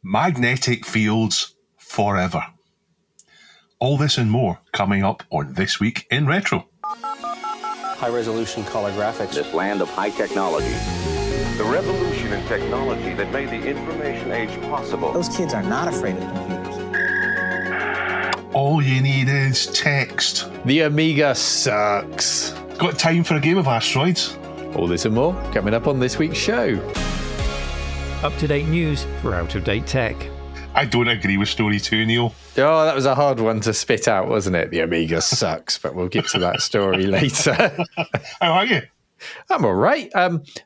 magnetic fields forever. All this and more coming up on This Week in Retro. High-resolution color graphics. This land of high technology. The revolution in technology that made the information age possible. Those kids are not afraid of computers. All you need is text. The Amiga sucks. Got time for a game of Asteroids? All this and more coming up on this week's show. Up-to-date news for out-of-date tech. I don't agree with story 2, Neil. Oh, that was a hard one to spit out, wasn't it? The Amiga sucks, but we'll get to that story later. How are you? I'm all right.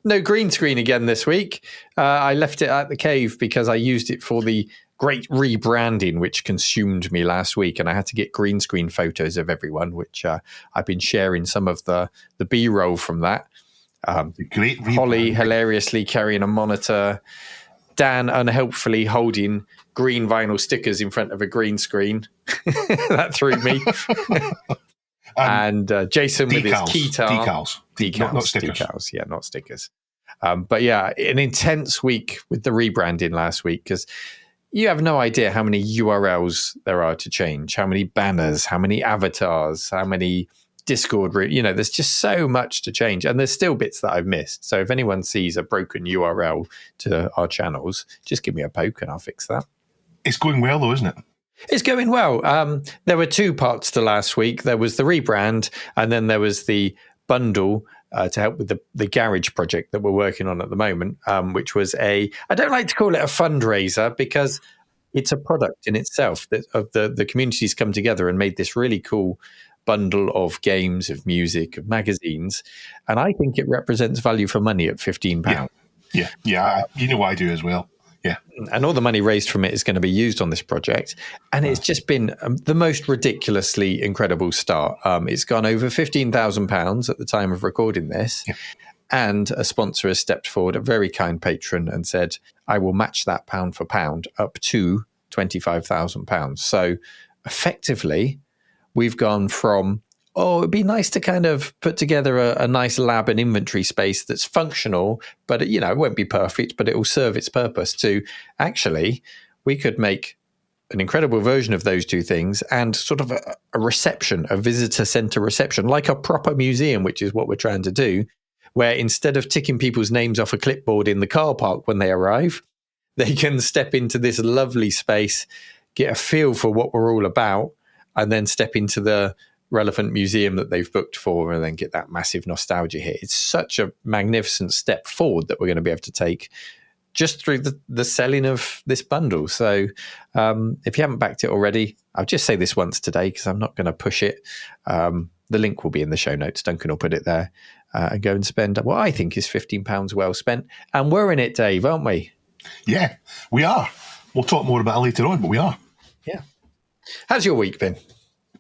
No green screen again this week. I left it at the cave because I used it for the great rebranding, which consumed me last week, and I had to get green screen photos of everyone, which I've been sharing some of the B-roll from that. Great Holly hilariously carrying a monitor, Dan unhelpfully holding green vinyl stickers in front of a green screen. That threw me. And Jason with his keytar. Decals. Not stickers. Decals, yeah, not stickers. But yeah, an intense week with the rebranding last week, because you have no idea how many URLs there are to change, how many banners, how many avatars, how many Discord, there's just so much to change, and there's still bits that I've missed. So if anyone sees a broken URL to our channels, just give me a poke and I'll fix that. It's going well though, isn't it? It's going well. There were two parts to last week. There was the rebrand, and then there was the bundle to help with the garage project that we're working on at the moment, which was I don't like to call it a fundraiser because it's a product in itself that of the communities come together and made this really cool bundle of games, of music, of magazines, and I think it represents value for money at £15. Yeah, you know I do as well. Yeah, and all the money raised from it is going to be used on this project, and it's just been the most ridiculously incredible start. It's gone over £15,000 at the time of recording this, and a sponsor has stepped forward, a very kind patron, and said, "I will match that pound for pound up to £25,000." So effectively, we've gone from, it'd be nice to kind of put together a nice lab and inventory space that's functional, but, it won't be perfect, but it will serve its purpose, to actually, we could make an incredible version of those two things and sort of a reception, a visitor center reception, like a proper museum, which is what we're trying to do, where instead of ticking people's names off a clipboard in the car park when they arrive, they can step into this lovely space, get a feel for what we're all about, and then step into the relevant museum that they've booked for, and then get that massive nostalgia hit. It's such a magnificent step forward that we're going to be able to take just through the selling of this bundle. So if you haven't backed it already, I'll just say this once today because I'm not going to push it. The link will be in the show notes. Duncan will put it there, and go and spend what I think is £15 well spent. And we're in it, Dave, aren't we? Yeah, we are. We'll talk more about it later on, but we are. Yeah. How's your week been?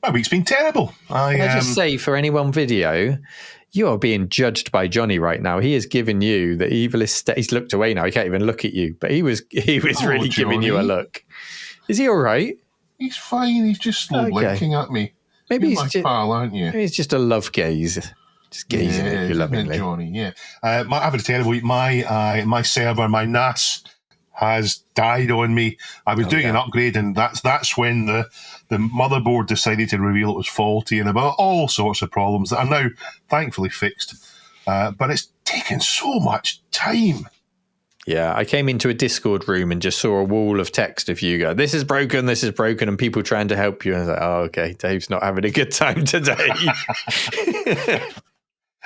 My week's been terrible. Can I just say, for anyone video, you are being judged by Johnny right now. He has given you the evilest. He's looked away now. He can't even look at you. But he was really giving you a look. Is he all right? He's fine. He's just slow blinking at me. Maybe You're my pal, aren't you? Maybe it's just a love gaze. Just gazing at you lovingly. Johnny, yeah. I've had a terrible week. My server, my NAS, has died on me. I was doing an upgrade, and that's when the motherboard decided to reveal it was faulty, and about all sorts of problems that are now thankfully fixed. But it's taken so much time. Yeah, I came into a Discord room and just saw a wall of text of you go, this is broken, and people trying to help you. And I was like, oh, okay, Dave's not having a good time today.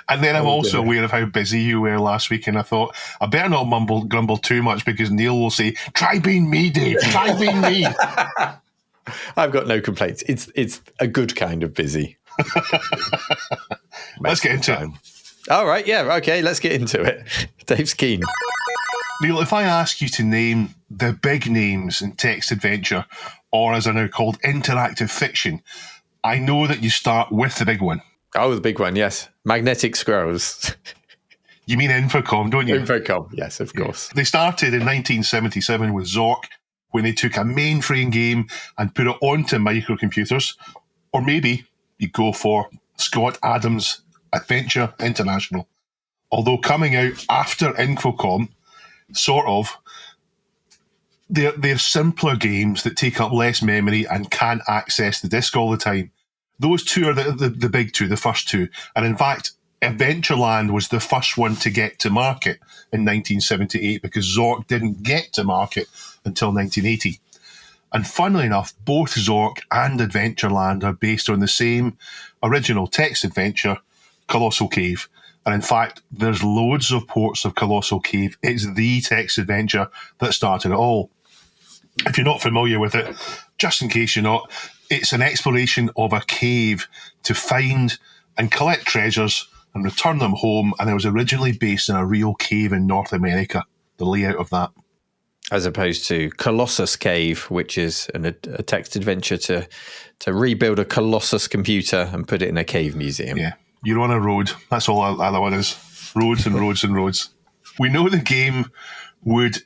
And then I'm also aware of how busy you were last week, and I thought, I better not grumble too much because Neil will say, try being me, Dave, try being me. I've got no complaints. It's a good kind of busy. Let's get into it. All right, yeah, okay, let's get into it. Dave's keen. Neil, if I ask you to name the big names in text adventure, or as they're now called, interactive fiction, I know that you start with the big one. Oh, the big one, yes. Magnetic Squirrels. You mean Infocom, don't you? Infocom, yes, of course. They started in 1977 with Zork, when they took a mainframe game and put it onto microcomputers. Or maybe you go for Scott Adams' Adventure International. Although coming out after Infocom, sort of, they're simpler games that take up less memory and can't access the disc all the time. Those two are the big two, the first two. And in fact, Adventureland was the first one to get to market in 1978 because Zork didn't get to market until 1980. And funnily enough, both Zork and Adventureland are based on the same original text adventure, Colossal Cave. And in fact, there's loads of ports of Colossal Cave. It's the text adventure that started it all. If you're not familiar with it, just in case you're not, it's an exploration of a cave to find and collect treasures and return them home. And it was originally based in a real cave in North America, the layout of that. As opposed to Colossus Cave, which is a text adventure to rebuild a Colossus computer and put it in a cave museum. Yeah, you're on a road. That's all that one is. Roads and roads and roads. We know the game would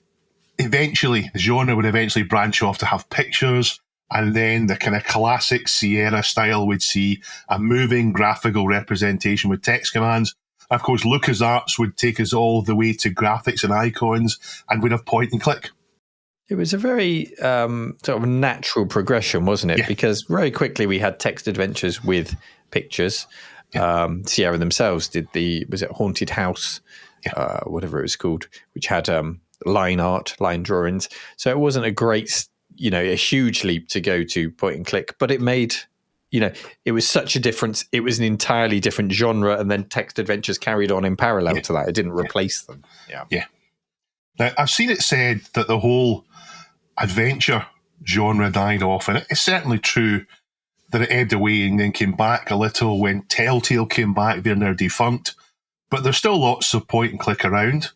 eventually, the genre would eventually branch off to have pictures, and then the kind of classic Sierra style would see a moving graphical representation with text commands. Of course, LucasArts would take us all the way to graphics and icons, and we'd have point and click. It was a very sort of natural progression, wasn't it? Yeah. Because very quickly we had text adventures with pictures. Yeah. Sierra themselves did was it Haunted House, whatever it was called, which had line art, line drawings. So it wasn't a huge leap to go to point and click, but it made, it was such a difference. It was an entirely different genre, and then text adventures carried on in parallel to that. It didn't replace them. Yeah. Now, I've seen it said that the whole adventure genre died off, and it's certainly true that it ebbed away and then came back a little when Telltale came back. They're now defunct, but there's still lots of point and click around.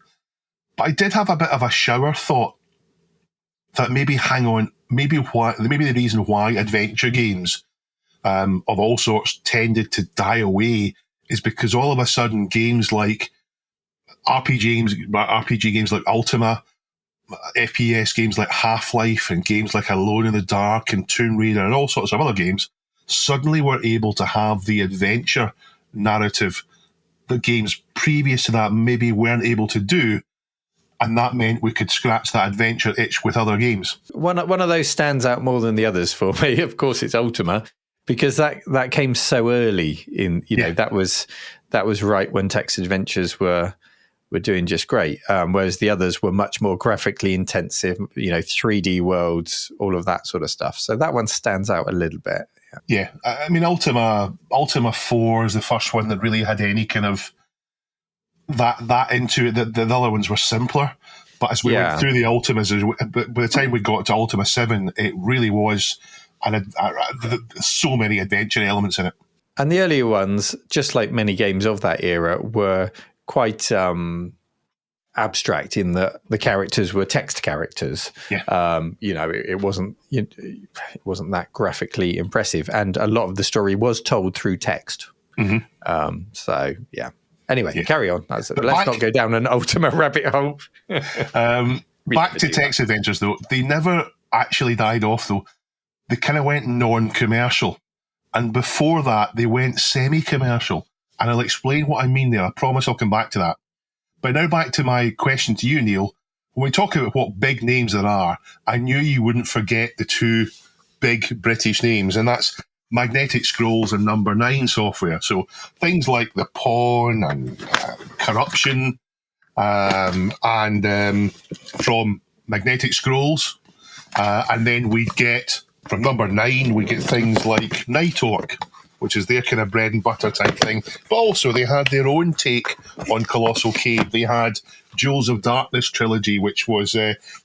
But I did have a bit of a shower thought that maybe the reason why adventure games of all sorts tended to die away is because all of a sudden games like RPG games like Ultima, FPS games like Half-Life, and games like Alone in the Dark and Tomb Raider and all sorts of other games suddenly were able to have the adventure narrative that games previous to that maybe weren't able to do. And that meant we could scratch that adventure itch with other games. One of those stands out more than the others for me. Of course, it's Ultima, because that came so early in. That was right when text adventures were doing just great. Whereas the others were much more graphically intensive. 3D worlds, all of that sort of stuff. So that one stands out a little bit. Yeah, I mean, Ultima 4 is the first one that really had any kind of that into it. The other ones were simpler, but as we went through the Ultimas, by the time we got to Ultima 7, it really was so many adventure elements in it. And the earlier ones, just like many games of that era, were quite abstract in that the characters were text characters. It wasn't that graphically impressive, and a lot of the story was told through text. Anyway, carry on. Let's not go down an Ultima rabbit hole. Back to text adventures, though. They never actually died off, though. They kind of went non-commercial. And before that, they went semi-commercial. And I'll explain what I mean there. I promise I'll come back to that. But now back to my question to you, Neil. When we talk about what big names there are, I knew you wouldn't forget the two big British names, and that's Magnetic Scrolls and Number 9 software. So things like The Pawn and Corruption from Magnetic Scrolls. And then we'd get, from Number 9, we get things like Night Orc, which is their kind of bread and butter type thing. But also they had their own take on Colossal Cave. They had Jewels of Darkness trilogy, which was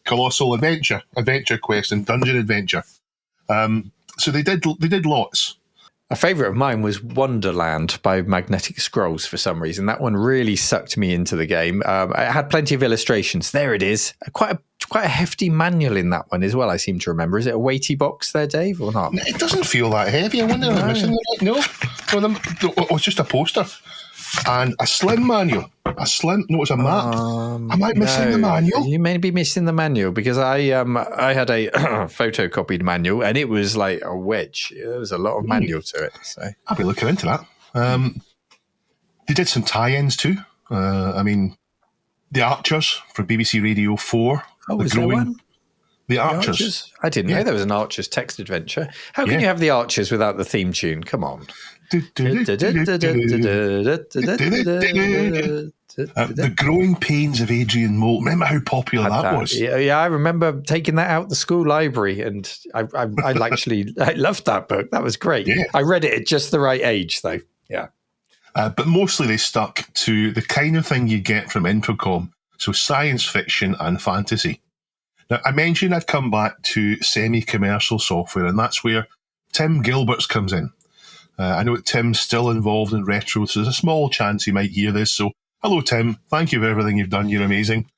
Colossal Adventure Quest, and Dungeon Adventure. So they did lots. A favourite of mine was Wonderland by Magnetic Scrolls for some reason. That one really sucked me into the game. It had plenty of illustrations. There it is. Quite a hefty manual in that one as well, I seem to remember. Is it a weighty box there, Dave, or not? It doesn't feel that heavy. I wonder if I'm missing the right. No, it's just a poster. And a slim manual. It's a map. Am I missing the manual? You may be missing the manual, because I had a photocopied manual, and it was like a wedge. There was a lot of manual to it. So I'll be looking into that. They did some tie-ins too. The Archers from BBC Radio 4. Oh, was there one? The Archers. I didn't know there was an Archers text adventure. How can you have the Archers without the theme tune? Come on. The Growing Pains of Adrian Mole. Remember how popular that was? Yeah, I remember taking that out the school library, and I loved that book. That was great. Yeah. I read it at just the right age, though. Yeah. But mostly they stuck to the kind of thing you get from Infocom, so science fiction and fantasy. Now, I mentioned I'd come back to semi-commercial software, and that's where Tim Gilbert's comes in. I know that Tim's still involved in retro, so there's a small chance he might hear this. So, hello, Tim. Thank you for everything you've done. You're amazing.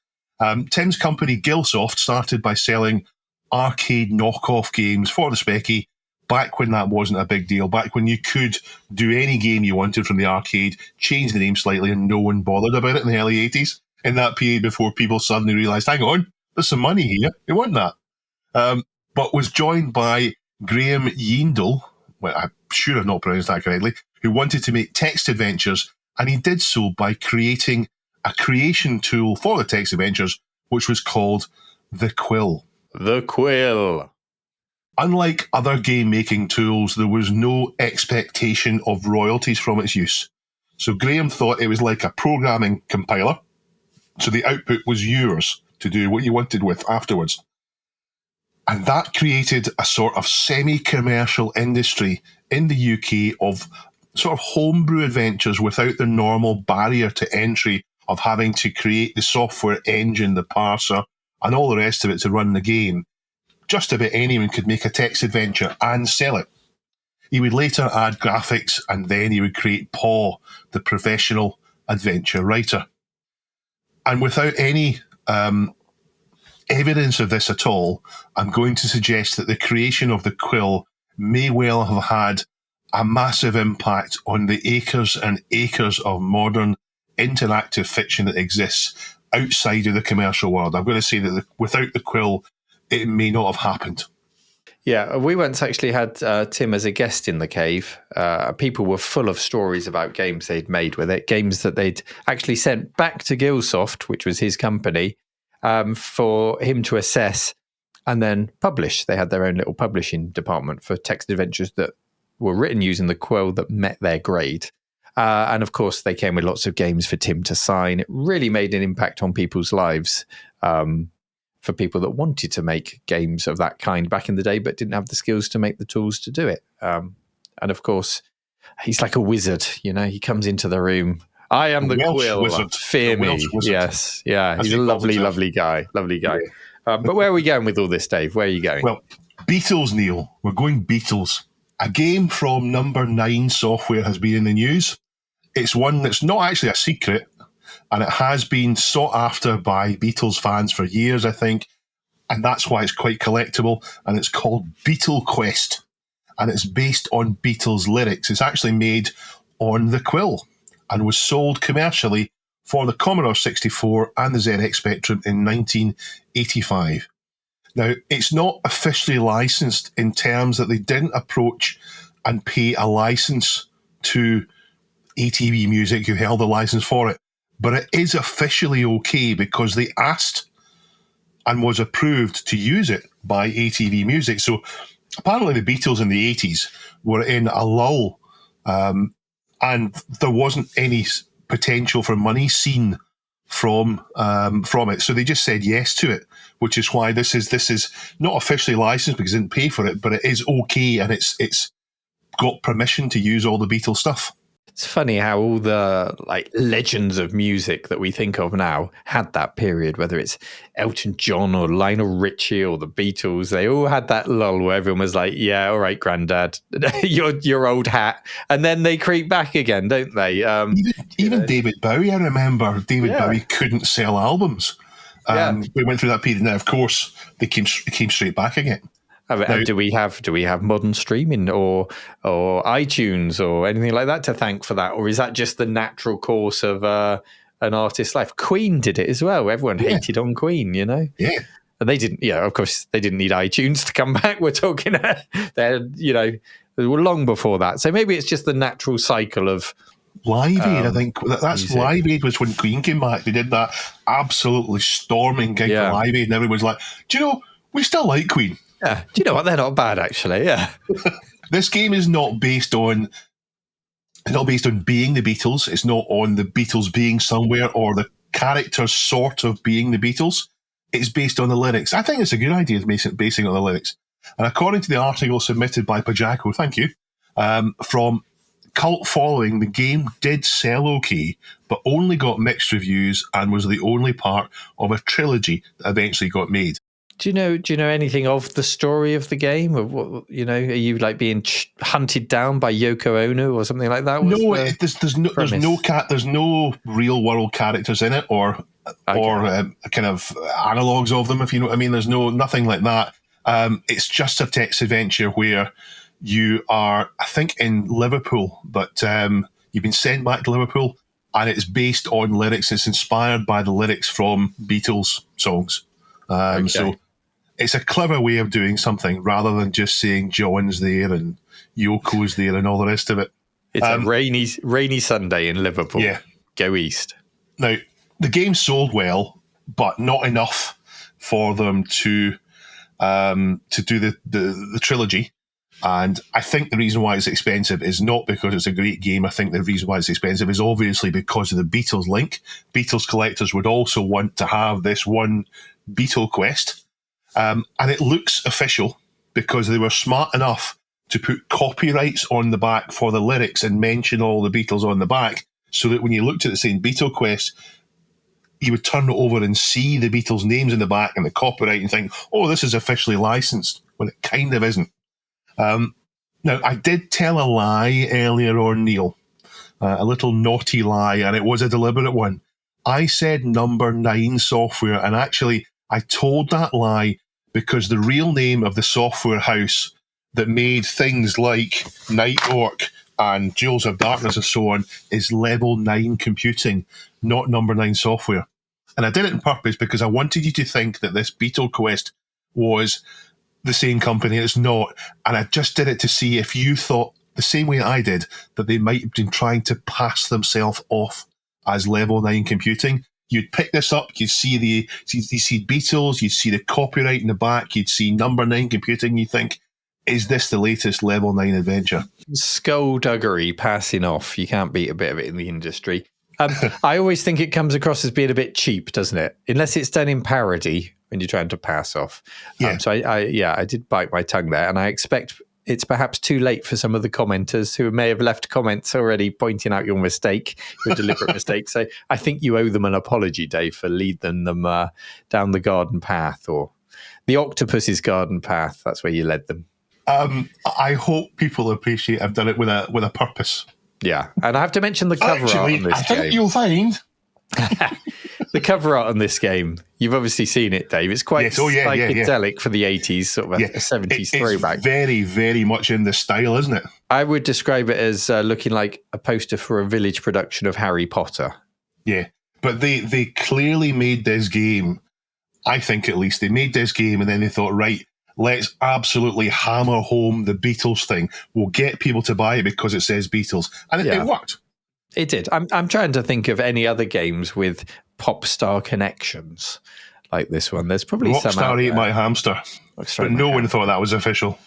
Tim's company, Gilsoft, started by selling arcade knockoff games for the Specky back when that wasn't a big deal, back when you could do any game you wanted from the arcade, change the name slightly, and no one bothered about it in the early 80s, in that period before people suddenly realised, hang on, there's some money here. They want that. But was joined by Graham Yindle, well, I'm sure I've not pronounced that correctly, who wanted to make text adventures, and he did so by creating a creation tool for the text adventures, which was called the Quill. The Quill. Unlike other game-making tools, there was no expectation of royalties from its use. So Graham thought it was like a programming compiler, so the output was yours to do what you wanted with afterwards. And that created a sort of semi-commercial industry in the UK of sort of homebrew adventures without the normal barrier to entry of having to create the software engine, the parser, and all the rest of it to run the game. Just about anyone could make a text adventure and sell it. He would later add graphics, and then he would create Paw, the professional adventure writer. And without any evidence of this at all, I'm going to suggest that the creation of the Quill may well have had a massive impact on the acres and acres of modern interactive fiction that exists outside of the commercial world. I'm going to say that without the Quill, it may not have happened. Yeah, we once actually had Tim as a guest in the cave. People were full of stories about games they'd made with it, games that they'd actually sent back to Gilsoft, which was his company, for him to assess and then publish. They had their own little publishing department for text adventures that were written using the Quill that met their grade. And of course, they came with lots of games for Tim to sign. It really made an impact on people's lives for people that wanted to make games of that kind back in the day, but didn't have the skills to make the tools to do it. And of course, he's like a wizard. You know, he comes into the room. I am the Quill. Wizard. Fear me. Yes. Yeah. He's a lovely, lovely guy. Lovely guy. But where are we going with all this, Dave? Where are you going? Well, Beatles, Neil. We're going Beatles. A game from Number 9 Software has been in the news. It's one that's not actually a secret, and it has been sought after by Beatles fans for years, I think, and that's why it's quite collectible, and it's called Beatle Quest, and it's based on Beatles lyrics. It's actually made on the Quill and was sold commercially for the Commodore 64 and the ZX Spectrum in 1985. Now, it's not officially licensed in terms that they didn't approach and pay a license to ATV Music, who held the license for it. But it is officially okay because they asked and was approved to use it by ATV Music. So apparently the Beatles in the 80s were in a lull, and there wasn't any potential for money seen from it. So they just said yes to it, which is why this is not officially licensed because they didn't pay for it, but it is okay, and it's got permission to use all the Beatles stuff. It's funny how all the like legends of music that we think of now had that period, whether it's Elton John or Lionel Richie or the Beatles. They all had that lull where everyone was like, yeah, all right, granddad, your old hat. And then they creep back again, don't they? Even David Bowie, I remember David Bowie couldn't sell albums. We went through that period. Now, of course, they came straight back again. Now, do we have modern streaming or iTunes or anything like that to thank for that, or is that just the natural course of an artist's life? Queen did it as well. Everyone hated on Queen, you know. Yeah, and they didn't. Yeah, of course they didn't need iTunes to come back. We're talking, they were long before that. So maybe it's just the natural cycle of Live Aid. I think that's music. Live Aid was when Queen came back. They did that absolutely storming gig for Live Aid, and everyone's like, do you know? We still like Queen. Yeah. Do you know what? They're not bad, actually. Yeah. This game is not based on being the Beatles. It's not on the Beatles being somewhere or the characters sort of being the Beatles. It's based on the lyrics. I think it's a good idea basing it on the lyrics. And according to the article submitted by Pajako, thank you, from cult following, the game did sell okay, but only got mixed reviews and was the only part of a trilogy that eventually got made. Do you know anything of the story of the game? Of what, are you like being hunted down by Yoko Ono or something like that? There's no real world characters in it or kind of analogues of them, if you know what I mean. There's nothing like that. It's just a text adventure where you are, I think, in Liverpool, but you've been sent back to Liverpool, and it's based on lyrics. It's inspired by the lyrics from Beatles songs. So it's a clever way of doing something rather than just saying John's there and Yoko's there and all the rest of it. It's a rainy Sunday in Liverpool. Yeah. Go east. Now, the game sold well, but not enough for them to do the trilogy. And I think the reason why it's expensive is not because it's a great game. I think the reason why it's expensive is obviously because of the Beatles link. Beatles collectors would also want to have this one Beatle quest. And it looks official because they were smart enough to put copyrights on the back for the lyrics and mention all the Beatles on the back, so that when you looked at the same Beatle quest, you would turn it over and see the Beatles' names in the back and the copyright and think, oh, this is officially licensed, when it kind of isn't. Now, I did tell a lie earlier on, Neil, a little naughty lie, and it was a deliberate one. I said Number 9 software, and actually I told that lie because the real name of the software house that made things like Night Orc and Jewels of Darkness and so on is Level 9 Computing, not Number 9 Software. And I did it on purpose because I wanted you to think that this Beatle quest was the same company. It's not. And I just did it to see if you thought the same way I did, that they might have been trying to pass themselves off as Level 9 Computing. You'd pick this up, you'd see Beatles, you'd see the copyright in the back, you'd see Number 9 Computing, you think, is this the latest Level 9 adventure? Skullduggery passing off. You can't beat a bit of it in the industry. I always think it comes across as being a bit cheap, doesn't it? Unless it's done in parody when you're trying to pass off. Yeah. So I did bite my tongue there, and I expect it's perhaps too late for some of the commenters who may have left comments already pointing out your mistake, your deliberate mistake. So I think you owe them an apology, Dave, for leading them down the garden path, or the octopus's garden path. That's where you led them. I hope people appreciate I've done it with a purpose. Yeah, and I have to mention the cover art on this game. I think you'll find the cover art on this game. You've obviously seen it, Dave. It's quite psychedelic for the 80s, sort of a 70s throwback. It's very, very much in the style, isn't it? I would describe it as looking like a poster for a Village production of Harry Potter. Yeah, but they clearly made this game, I think at least, they made this game and then they thought, right, let's absolutely hammer home the Beatles thing. We'll get people to buy it because it says Beatles. And it worked. It did. I'm trying to think of any other games with pop star connections like this one. There's probably some. Rockstar Ate My Hamster. But no one thought that was official.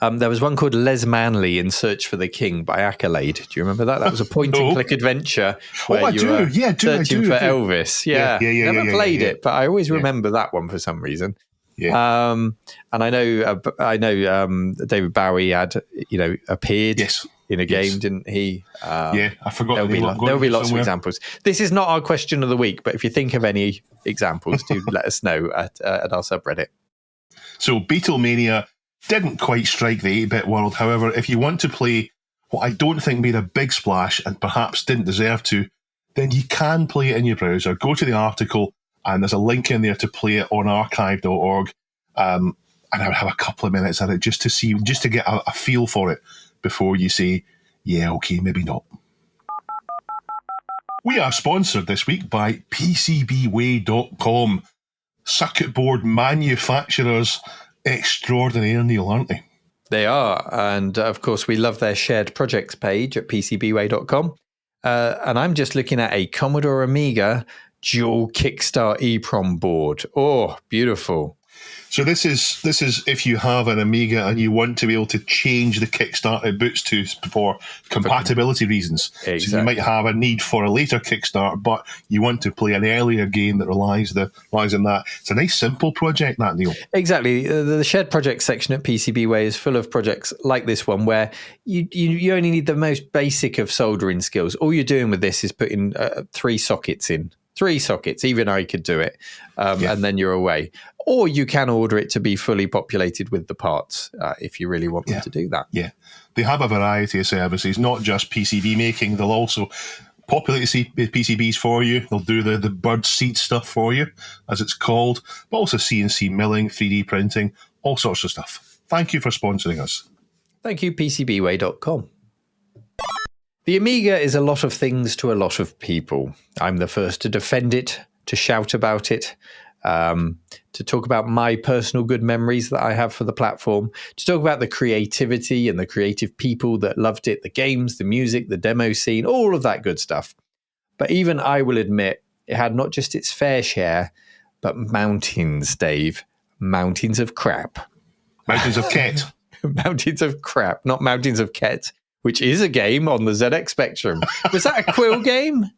There was one called Les Manley in Search for the King by Accolade. Do you remember that? That was a point-and-click adventure where you were searching for Elvis. Yeah. Never played it, but I always remember that one for some reason. Yeah. And I know David Bowie had appeared in a game, didn't he? I forgot. There'll be lots of examples. This is not our question of the week, but if you think of any examples, do let us know at our subreddit. So Beatlemania didn't quite strike the 8-bit world. However, if you want to play what I don't think made a big splash and perhaps didn't deserve to, then you can play it in your browser. Go to the article, and there's a link in there to play it on archive.org. And I would have a couple of minutes at it just to get a feel for it before you say, yeah, okay, maybe not. We are sponsored this week by PCBWay.com. Circuit board manufacturers extraordinaire, Neil, aren't they? They are. And of course, we love their shared projects page at PCBWay.com. And I'm just looking at a Commodore Amiga dual Kickstart EEPROM board. Oh, beautiful. So this is if you have an Amiga and you want to be able to change the kickstart it boots to for compatibility reasons. Exactly. So you might have a need for a later kickstart, but you want to play an earlier game that relies on that. It's a nice simple project, that, Neil. Exactly. The shared project section at PCBWay is full of projects like this one where you only need the most basic of soldering skills. All you're doing with this is putting 3 sockets in. 3 sockets, even I could do it, and then you're away. Or you can order it to be fully populated with the parts if you really want them to do that. Yeah, they have a variety of services, not just PCB making. They'll also populate the PCBs for you. They'll do the bird seed stuff for you, as it's called, but also CNC milling, 3D printing, all sorts of stuff. Thank you for sponsoring us. Thank you, PCBWay.com. The Amiga is a lot of things to a lot of people. I'm the first to defend it, to shout about it, to talk about my personal good memories that I have for the platform, to talk about the creativity and the creative people that loved it, the games, the music, the demo scene, all of that good stuff. But even I will admit it had not just its fair share, but mountains, Dave. Mountains of crap. Mountains of Ket. Mountains of crap, not Mountains of Ket, which is a game on the ZX Spectrum. Was that a Quill game?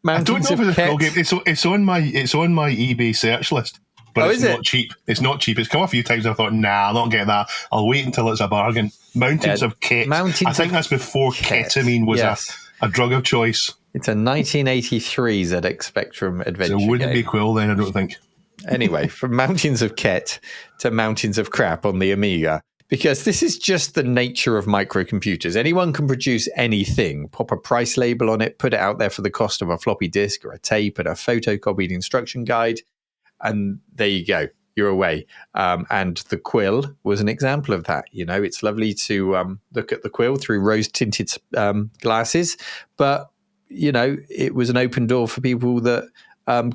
Mountains I don't know if it's a Ket? Quill game. It's on my eBay search list, but it's not cheap. It's not cheap. It's come a few times. And I thought, nah, I'll not get that. I'll wait until it's a bargain. Mountains of Ket. I think that's before ketamine was a drug of choice. It's a 1983 ZX Spectrum adventure So it wouldn't game. be Quill then, I don't think. Anyway, from Mountains of Ket to Mountains of Crap on the Amiga. Because this is just the nature of microcomputers. Anyone can produce anything, pop a price label on it, put it out there for the cost of a floppy disk or a tape and a photocopied instruction guide, and there you go. You're away. And the Quill was an example of that. You know, it's lovely to look at the Quill through rose-tinted glasses, but, you know, it was an open door for people that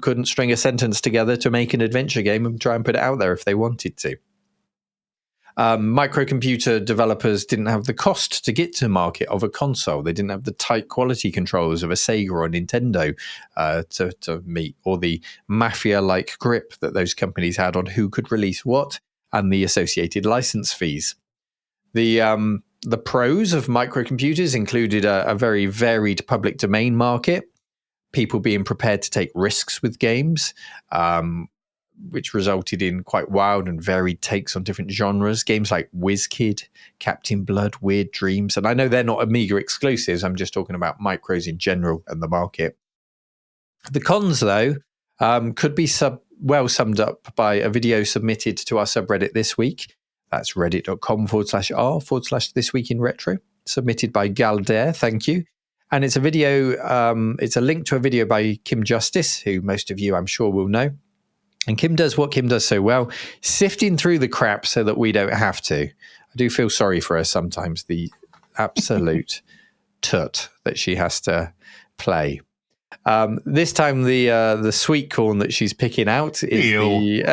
couldn't string a sentence together to make an adventure game and try and put it out there if they wanted to. Microcomputer developers didn't have the cost to get to market of a console. They didn't have the tight quality controls of a Sega or a Nintendo to meet, or the mafia-like grip that those companies had on who could release what and the associated license fees. The pros of microcomputers included a very varied public domain market, people being prepared to take risks with games, which resulted in quite wild and varied takes on different genres. Games like WizKid, Captain Blood, Weird Dreams. And I know they're not Amiga exclusives. I'm just talking about micros in general and the market. The cons, though, could be well summed up by a video submitted to our subreddit this week. That's reddit.com/r/thisweekinretro, submitted by Galder. Thank you. And it's a video, it's a link to a video by Kim Justice, who most of you, I'm sure, will know. And Kim does what Kim does so well, sifting through the crap so that we don't have to. I do feel sorry for her sometimes, the absolute tut that she has to play. This time, the sweet corn that she's picking out is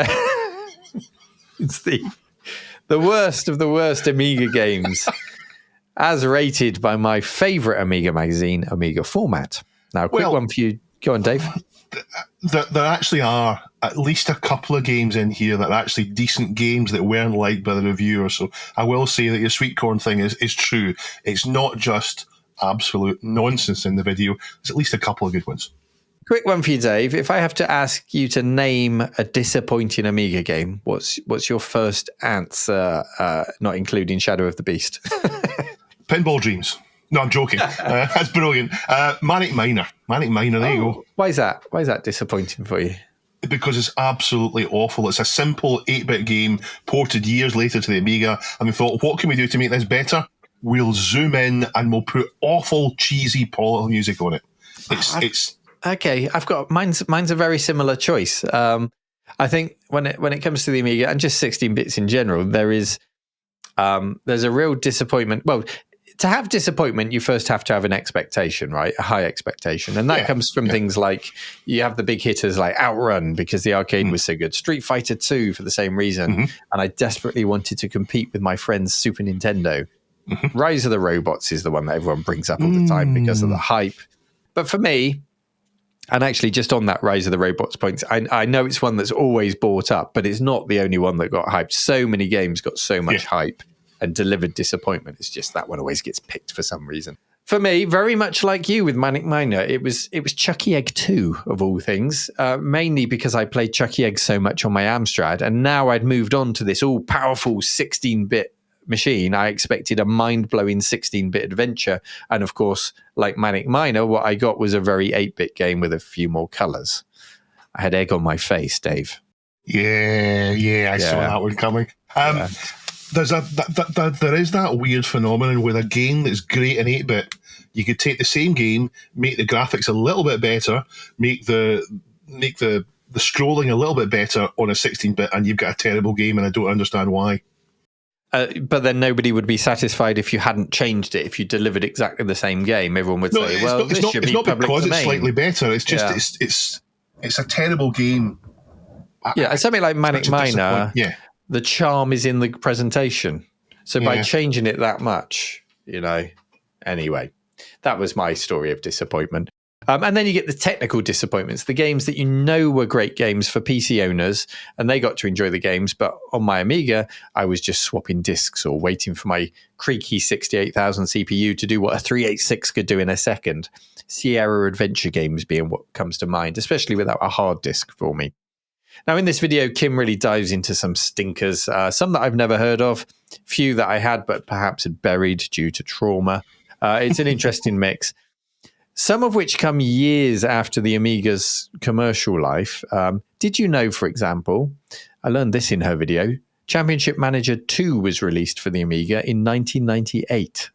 it's the worst of the worst Amiga games, as rated by my favorite Amiga magazine, Amiga Format. Now, a quick one for you. Go on, Dave. There actually are at least a couple of games in here that are actually decent games that weren't liked by the reviewers. So I will say that your sweet corn thing is true. It's not just absolute nonsense in the video. There's at least a couple of good ones. Quick one for you, Dave. If I have to ask you to name a disappointing Amiga game, what's your first answer, not including Shadow of the Beast? Pinball Dreams. No, I'm joking. That's brilliant. Manic Miner. Manic Miner, there you go. Why is that? Why is that disappointing for you? Because it's absolutely awful. It's a simple 8-bit game ported years later to the Amiga, and we thought, what can we do to make this better? We'll zoom in and we'll put awful, cheesy polygon music on it. It's okay. I've got mine's a very similar choice. I think when it comes to the Amiga and just 16 bits in general, there's a real disappointment. Well, to have disappointment, you first have to have an expectation, right? A high expectation. And that comes from things like you have the big hitters like Outrun because the arcade was so good. Street Fighter 2 for the same reason. And I desperately wanted to compete with my friend's Super Nintendo. Rise of the Robots is the one that everyone brings up all the time because of the hype. But for me, And actually, just on that Rise of the Robots points, I know it's one that's always brought up, but it's not the only one that got hyped. So many games got so much hype and delivered disappointment. It's just that one always gets picked for some reason. For me, very much like you with Manic Miner, it was Chucky Egg 2 of all things, mainly because I played Chucky Egg so much on my Amstrad, and now I'd moved on to this all-powerful 16-bit machine. I expected a mind-blowing 16-bit adventure, and of course, like Manic Miner, what I got was a very 8-bit game with a few more colours. I had egg on my face, Dave. Yeah, I saw that one coming. There is that weird phenomenon with a game that's great in 8-bit. You could take the same game, make the graphics a little bit better, make the scrolling a little bit better on a 16-bit, and you've got a terrible game, and I don't understand why. But then nobody would be satisfied if you hadn't changed it. If you delivered exactly the same game, everyone would say, "Well, this should be public domain." It's not because it's slightly better. It's just it's a terrible game. Yeah, something like Manic Miner. Yeah, the charm is in the presentation. So by changing it that much, Anyway, that was my story of disappointment. And then you get the technical disappointments, the games that were great games for PC owners, and they got to enjoy the games. But on my Amiga, I was just swapping discs or waiting for my creaky 68,000 CPU to do what a 386 could do in a second. Sierra adventure games being what comes to mind, especially without a hard disk for me. Now, in this video, Kim really dives into some stinkers, some that I've never heard of, few that I had but perhaps had buried due to trauma. It's an interesting mix. Some of which come years after the Amiga's commercial life. Did you know, for example, I learned this in her video, Championship Manager 2 was released for the Amiga in 1998.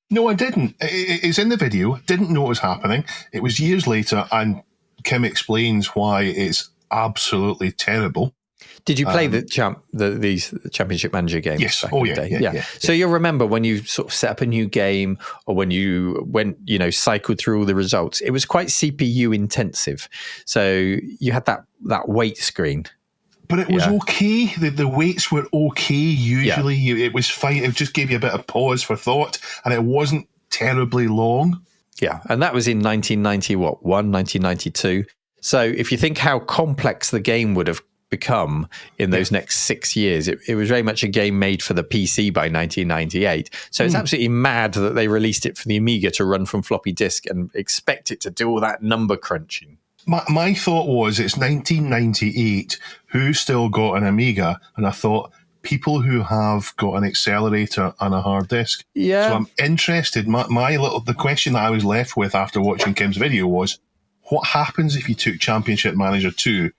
No, I didn't. It's in the video. Didn't know it was happening. It was years later, and Kim explains why it's absolutely terrible. Did you play these Championship Manager games? Yes. Back in the day? Yeah. So you'll remember when you sort of set up a new game, or when you went, cycled through all the results, it was quite CPU intensive. So you had that weight screen. But it was okay. The weights were okay. Usually it was fine. It just gave you a bit of pause for thought, and it wasn't terribly long. Yeah. And that was in 1992. So if you think how complex the game would have become in those next 6 years, it was very much a game made for the PC by 1998. So it's absolutely mad that they released it for the Amiga to run from floppy disk and expect it to do all that number crunching. My thought was, it's 1998, who still got an Amiga? And I thought, people who have got an accelerator and a hard disk. Yeah. So I'm interested. The question that I was left with after watching Kim's video was, what happens if you took Championship Manager 2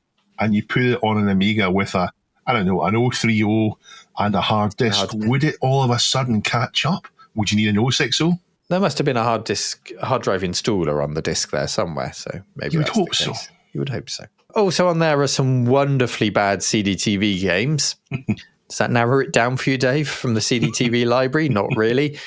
and you put it on an Amiga with an 030 and a hard disk? Would it all of a sudden catch up? Would you need an 060? There must have been a hard drive installer on the disk there somewhere. So maybe you would hope so. You would hope so. Also on there are some wonderfully bad CDTV games. Does that narrow it down for you, Dave, from the CDTV library? Not really.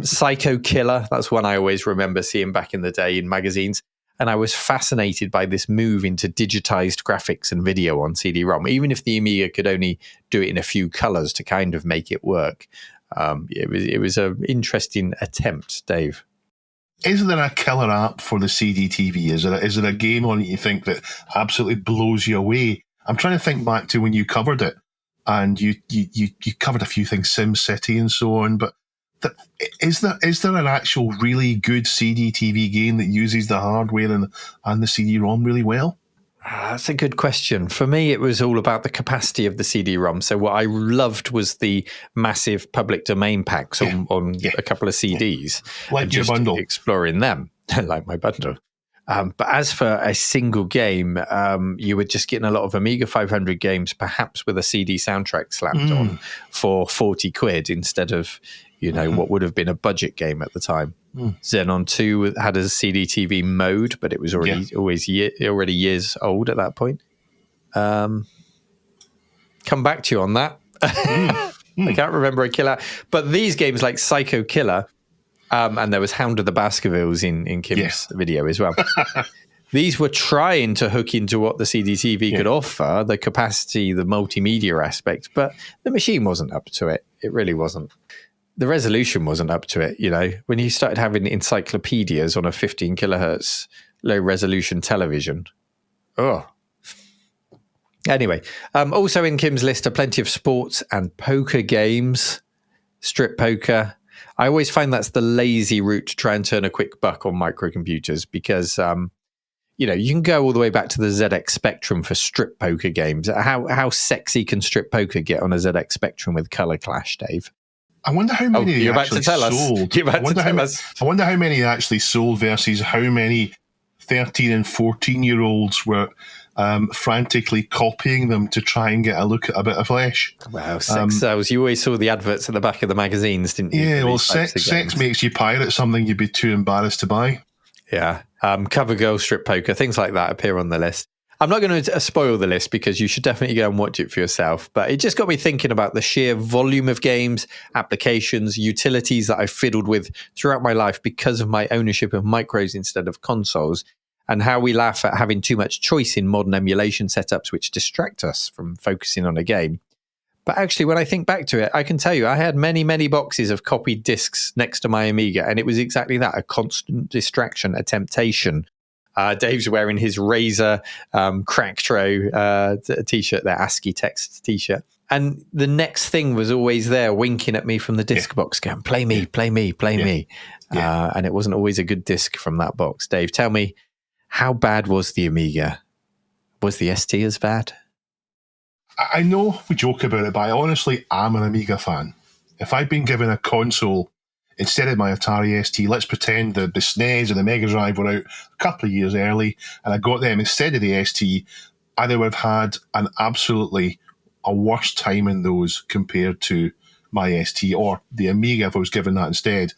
Psycho Killer, that's one I always remember seeing back in the day in magazines. And I was fascinated by this move into digitized graphics and video on CD-ROM, even if the Amiga could only do it in a few colors to kind of make it work. It was an interesting attempt, Dave. Is there a killer app for the CDTV? Is there a game on it you think that absolutely blows you away? I'm trying to think back to when you covered it, and you covered a few things, SimCity and so on, but is there an actual really good CDTV game that uses the hardware and the CD-ROM really well? That's a good question. For me, it was all about the capacity of the CD-ROM. So what I loved was the massive public domain packs on a couple of CDs. Like your bundle. Exploring them, like my bundle. But as for a single game, you were just getting a lot of Amiga 500 games, perhaps with a CD soundtrack slapped on for 40 quid instead of, what would have been a budget game at the time. Xenon 2 had a CDTV mode, but it was already years old at that point. Come back to you on that. I can't remember a killer. But these games like Psycho Killer, and there was Hound of the Baskervilles in Kim's video as well. These were trying to hook into what the CDTV could offer, the capacity, the multimedia aspect, but the machine wasn't up to it. It really wasn't. The resolution wasn't up to it. When you started having encyclopedias on a 15 kilohertz low resolution television. Oh. Anyway, also in Kim's list are plenty of sports and poker games, strip poker. I always find that's the lazy route to try and turn a quick buck on microcomputers because, you can go all the way back to the ZX Spectrum for strip poker games. How sexy can strip poker get on a ZX Spectrum with color clash, Dave? I wonder how many you're about actually to tell sold. us. I wonder how many actually sold versus how many 13 and 14-year-olds were frantically copying them to try and get a look at a bit of flesh. Wow, sex sells. You always saw the adverts at the back of the magazines, didn't you? Yeah, well, sex makes you pirate something you'd be too embarrassed to buy. Yeah, cover girl strip poker, things like that appear on the list. I'm not going to spoil the list because you should definitely go and watch it for yourself. But it just got me thinking about the sheer volume of games, applications, utilities that I've fiddled with throughout my life because of my ownership of micros instead of consoles, and how we laugh at having too much choice in modern emulation setups which distract us from focusing on a game. But actually, when I think back to it, I can tell you I had many, many boxes of copied discs next to my Amiga, and it was exactly that, a constant distraction, a temptation. Dave's wearing his Razor Cracktro t-shirt, their ASCII text t-shirt. And the next thing was always there, winking at me from the disc box, going, play me, play me, play me. Yeah. And it wasn't always a good disc from that box. Dave, tell me, how bad was the Amiga? Was the ST as bad? I know we joke about it, but I honestly am an Amiga fan. If I'd been given a console instead of my Atari ST, let's pretend the SNES or the Mega Drive were out a couple of years early, and I got them instead of the ST, I would have had an absolutely a worse time in those compared to my ST or the Amiga if I was given that instead,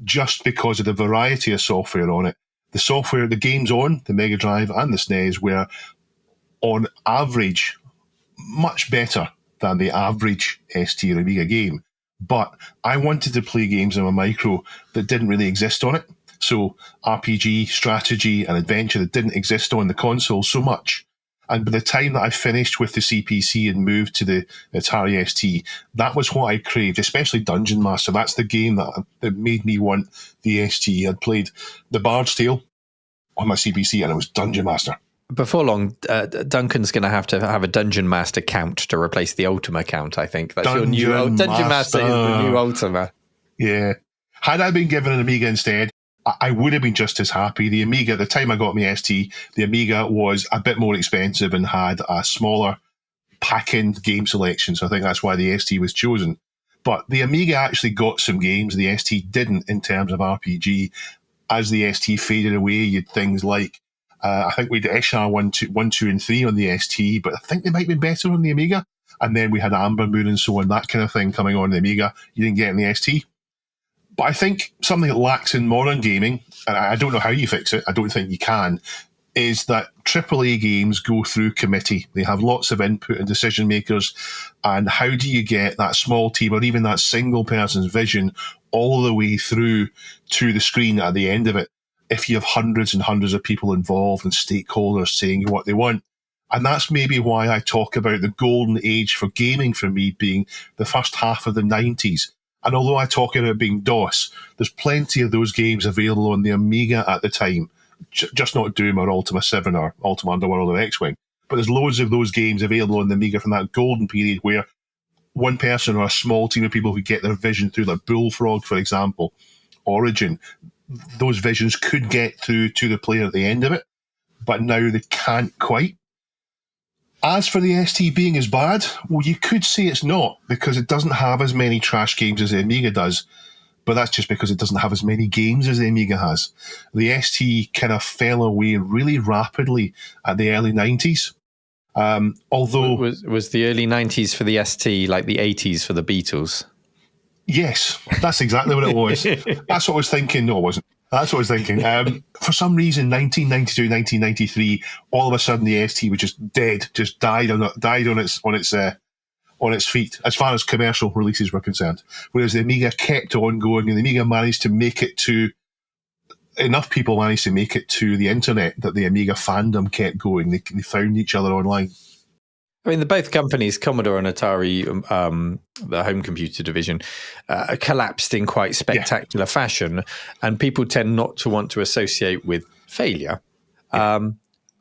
just because of the variety of software on it. The software, the games on the Mega Drive and the SNES were, on average, much better than the average ST or Amiga game. But I wanted to play games on a micro that didn't really exist on it. So RPG, strategy, and adventure that didn't exist on the console so much. And by the time that I finished with the CPC and moved to the Atari ST, that was what I craved, especially Dungeon Master. That's the game that made me want the ST. I'd played The Bard's Tale on my CPC, and it was Dungeon Master. Before long, Duncan's going to have a Dungeon Master count to replace the Ultima count, I think. That's your new Dungeon Master is the new Ultima. Yeah. Had I been given an Amiga instead, I would have been just as happy. The Amiga, at the time I got my ST, the Amiga was a bit more expensive and had a smaller pack-in game selection, so I think that's why the ST was chosen. But the Amiga actually got some games the ST didn't in terms of RPG. As the ST faded away, you had things like I think we had SR 1, 2, and 3 on the ST, but I think they might be better on the Amiga. And then we had Amber Moon and so on, that kind of thing coming on the Amiga. You didn't get in the ST. But I think something that lacks in modern gaming, and I don't know how you fix it, I don't think you can, is that AAA games go through committee. They have lots of input and decision makers. And how do you get that small team or even that single person's vision all the way through to the screen at the end of it if you have hundreds and hundreds of people involved and stakeholders saying what they want? And that's maybe why I talk about the golden age for gaming for me being the first half of the 90s. And although I talk about being DOS, there's plenty of those games available on the Amiga at the time. Just not Doom or Ultima 7 or Ultima Underworld or X-Wing. But there's loads of those games available on the Amiga from that golden period where one person or a small team of people could get their vision through, like Bullfrog, for example, Origin. Those visions could get through to the player at the end of it, but now they can't quite. As for the ST being as bad, well, you could say it's not, because it doesn't have as many trash games as the Amiga does, but that's just because it doesn't have as many games as the Amiga has. The ST kind of fell away really rapidly at the early 90s. Although was the early 90s for the ST like the 80s for the Beatles? Yes, that's exactly what it was. That's what I was thinking. No, it wasn't. That's what I was thinking. For some reason, 1992, 1993, all of a sudden the ST was just dead, just died on its feet as far as commercial releases were concerned. Whereas the Amiga kept on going, and the Amiga managed to make it to enough people managed to make it to the internet that the Amiga fandom kept going. They found each other online. I mean, both companies, Commodore and Atari, the home computer division, collapsed in quite spectacular fashion, and people tend not to want to associate with failure.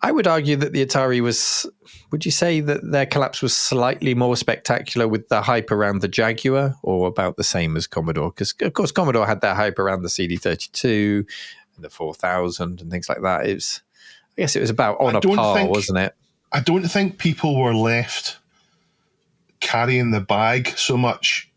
I would argue that the Atari was. Would you say that their collapse was slightly more spectacular with the hype around the Jaguar, or about the same as Commodore? Because of course Commodore had that hype around the CD32 and the 4000 and things like that. I guess it was about on a par, wasn't it? I don't think people were left carrying the bag so much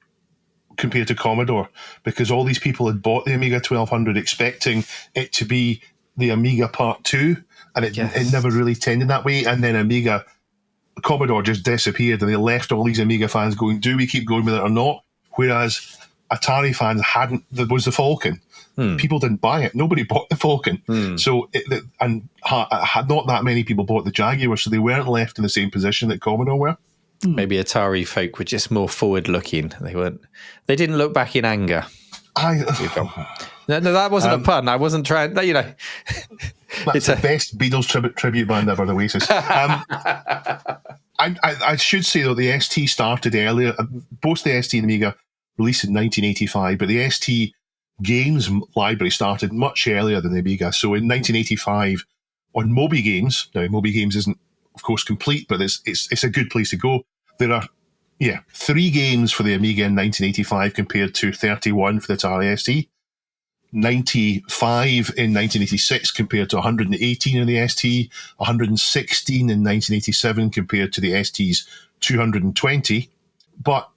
compared to Commodore, because all these people had bought the Amiga 1200 expecting it to be the Amiga Part 2, and it never really tended that way. And then Commodore just disappeared, and they left all these Amiga fans going, do we keep going with it or not? Whereas Atari fans hadn't. There was the Falcon. People didn't buy it. Nobody bought the Falcon. So not that many people bought the Jaguar, so they weren't left in the same position that Commodore were. Maybe Atari folk were just more forward-looking. They didn't look back in anger. No, that wasn't a pun. I wasn't trying. That's the best Beatles tribute band ever, the Oasis. I should say, though, the ST started earlier. Both the ST and Amiga released in 1985, but the ST games library started much earlier than the Amiga. So in 1985, on Moby Games, now Moby Games isn't, of course, complete, but it's a good place to go. There are 3 games for the Amiga in 1985 compared to 31 for the Atari ST. 95 in 1986 compared to 118 in the ST. 116 in 1987 compared to the ST's 220. But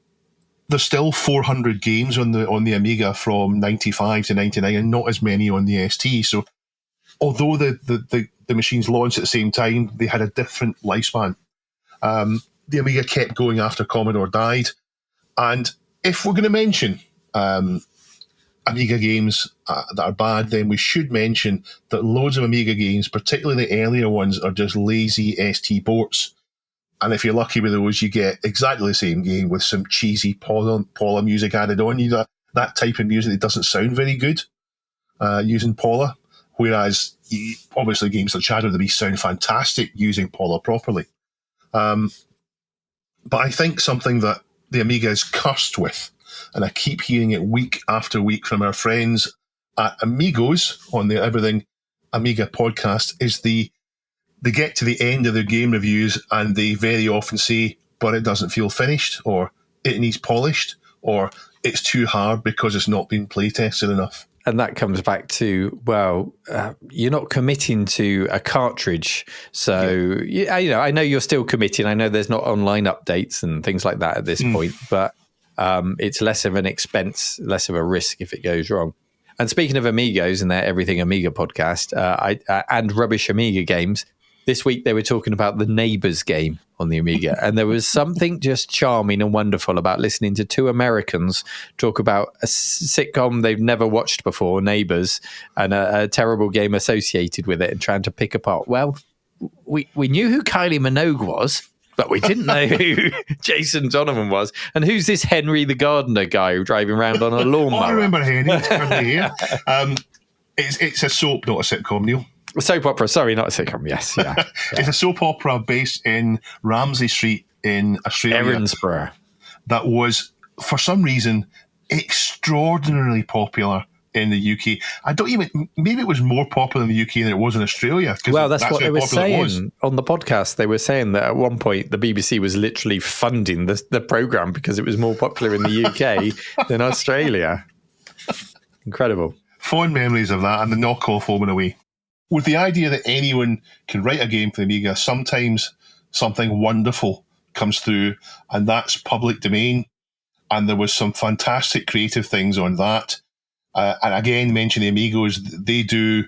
there's still 400 games on the Amiga from 95 to 99, and not as many on the ST. So although the machines launched at the same time, they had a different lifespan. The Amiga kept going after Commodore died. And if we're going to mention Amiga games that are bad, then we should mention that loads of Amiga games, particularly the earlier ones, are just lazy ST ports. And if you're lucky with those, you get exactly the same game with some cheesy Paula music added on. That type of music that doesn't sound very good using Paula. Whereas, obviously, games like Shadow of the Beast sound fantastic using Paula properly. But I think something that the Amiga is cursed with, and I keep hearing it week after week from our friends at Amigos on the Everything Amiga podcast, is they get to the end of their game reviews and they very often say, but it doesn't feel finished, or it needs polished, or it's too hard because it's not been play tested enough. And that comes back to, you're not committing to a cartridge. So, I know you're still committing. I know there's not online updates and things like that at this point, but it's less of an expense, less of a risk if it goes wrong. And speaking of Amigos and their Everything Amiga podcast and rubbish Amiga games, this week they were talking about the Neighbours game on the Amiga. And there was something just charming and wonderful about listening to 2 Americans talk about a sitcom they've never watched before, Neighbours, and a terrible game associated with it, and trying to pick apart. Well, we knew who Kylie Minogue was, but we didn't know who Jason Donovan was. And who's this Henry the Gardener guy driving around on a lawnmower? I remember Henry. It's currently here. It's a soap, not a sitcom, Neil. A soap opera, sorry, not a sitcom. Yes, yeah. It's a soap opera based in Ramsay Street in Australia. Erinsborough. That was, for some reason, extraordinarily popular in the UK. Maybe it was more popular in the UK than it was in Australia. Well, that's what they were saying on the podcast. They were saying that at one point the BBC was literally funding the programme because it was more popular in the UK than Australia. Incredible. Fond memories of that and the knockoff home and away. With the idea that anyone can write a game for the Amiga, sometimes something wonderful comes through, and that's public domain. And there was some fantastic creative things on that. And again, mention the Amigos, they do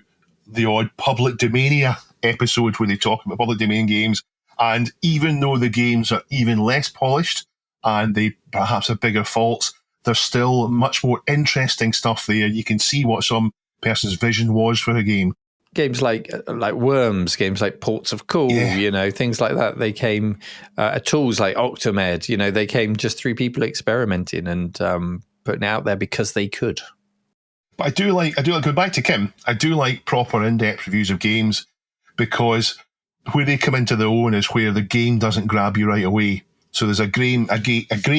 the odd Public Domainia episode where they talk about public domain games. And even though the games are even less polished and they perhaps have bigger faults, there's still much more interesting stuff there. You can see what some person's vision was for a game. Games like Worms, games like Ports of Call, things like that. They came, tools like Octamed, they came just through people experimenting and putting it out there because they could. But I do like going back to Kim, I do like proper in-depth reviews of games, because where they come into their own is where the game doesn't grab you right away. So there's a great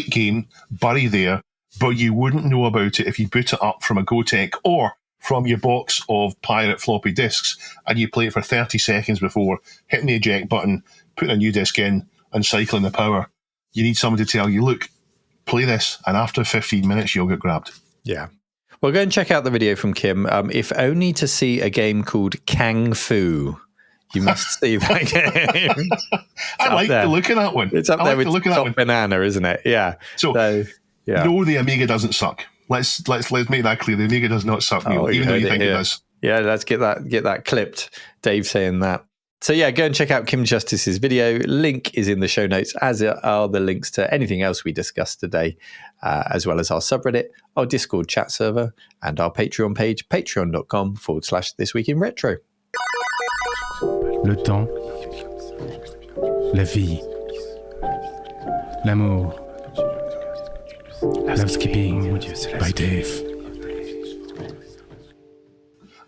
game buried there, but you wouldn't know about it if you boot it up from a GoTech or from your box of pirate floppy disks and you play it for 30 seconds before hitting the eject button, putting a new disk in, and cycling the power, you need someone to tell you, look, play this, and after 15 minutes, you'll get grabbed. Yeah. Well, go and check out the video from Kim, if only to see a game called Kung Fu. You must see that game. I like the look of that one. It's up there with Top Banana, isn't it? Yeah. So yeah. No, the Amiga doesn't suck. Let's make that clear. The Amiga does not suck, Neil, even though you think it does. Yeah, let's get that clipped. Dave saying that. So yeah, go and check out Kim Justice's video. Link is in the show notes, as are the links to anything else we discussed today, as well as our subreddit, our Discord chat server, and our Patreon page, patreon.com/thisweekinretro. Le temps, la vie, l'amour, Housekeeping by Dave.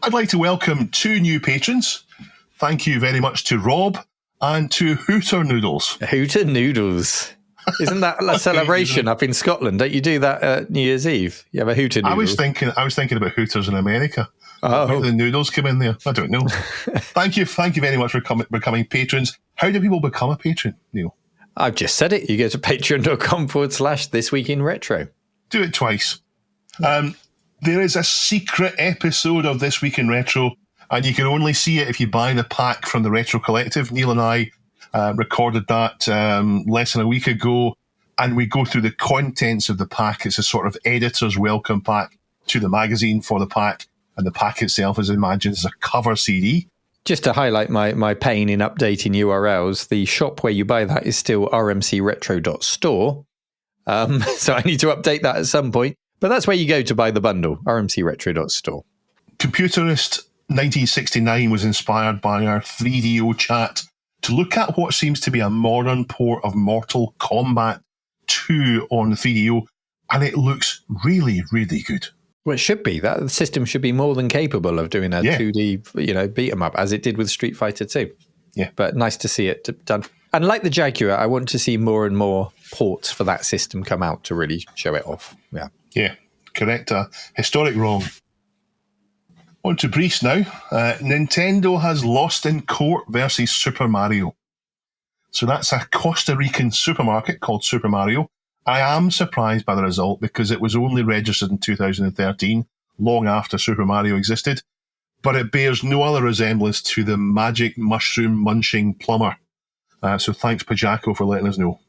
I'd like to welcome 2 new patrons. Thank you very much to Rob and to Hooter Noodles. Hooter Noodles. Isn't that a celebration up in Scotland? Don't you do that at New Year's Eve? You have a Hooter Noodle. I was thinking about Hooters in America. Where the noodles come in there. I don't know. Thank you very much for becoming patrons. How do people become a patron, Neil? I've just said it. You go to patreon.com/thisweekinretro. Do it twice. There is a secret episode of This Week in Retro, and you can only see it if you buy the pack from the Retro Collective. Neil and I recorded that less than a week ago, and we go through the contents of the pack. It's a sort of editor's welcome pack to the magazine for the pack. And the pack itself is imagined as a cover CD. Just to highlight my pain in updating URLs, the shop where you buy that is still rmcretro.store. So I need to update that at some point. But that's where you go to buy the bundle, rmcretro.store. Computerist 1969 was inspired by our 3DO chat to look at what seems to be a modern port of Mortal Kombat 2 on 3DO. And it looks really, really good. Well, it should be. That system should be more than capable of doing a 2D, beat 'em up, as it did with Street Fighter 2. Yeah. But nice to see it done. And like the Jaguar, I want to see more and more ports for that system come out to really show it off. Yeah. Yeah. Correct. Historic wrong. On to briefs now. Nintendo has lost in court versus Super Mario. So that's a Costa Rican supermarket called Super Mario. I am surprised by the result because it was only registered in 2013, long after Super Mario existed, but it bears no other resemblance to the magic mushroom munching plumber. So thanks, Pajako, for letting us know.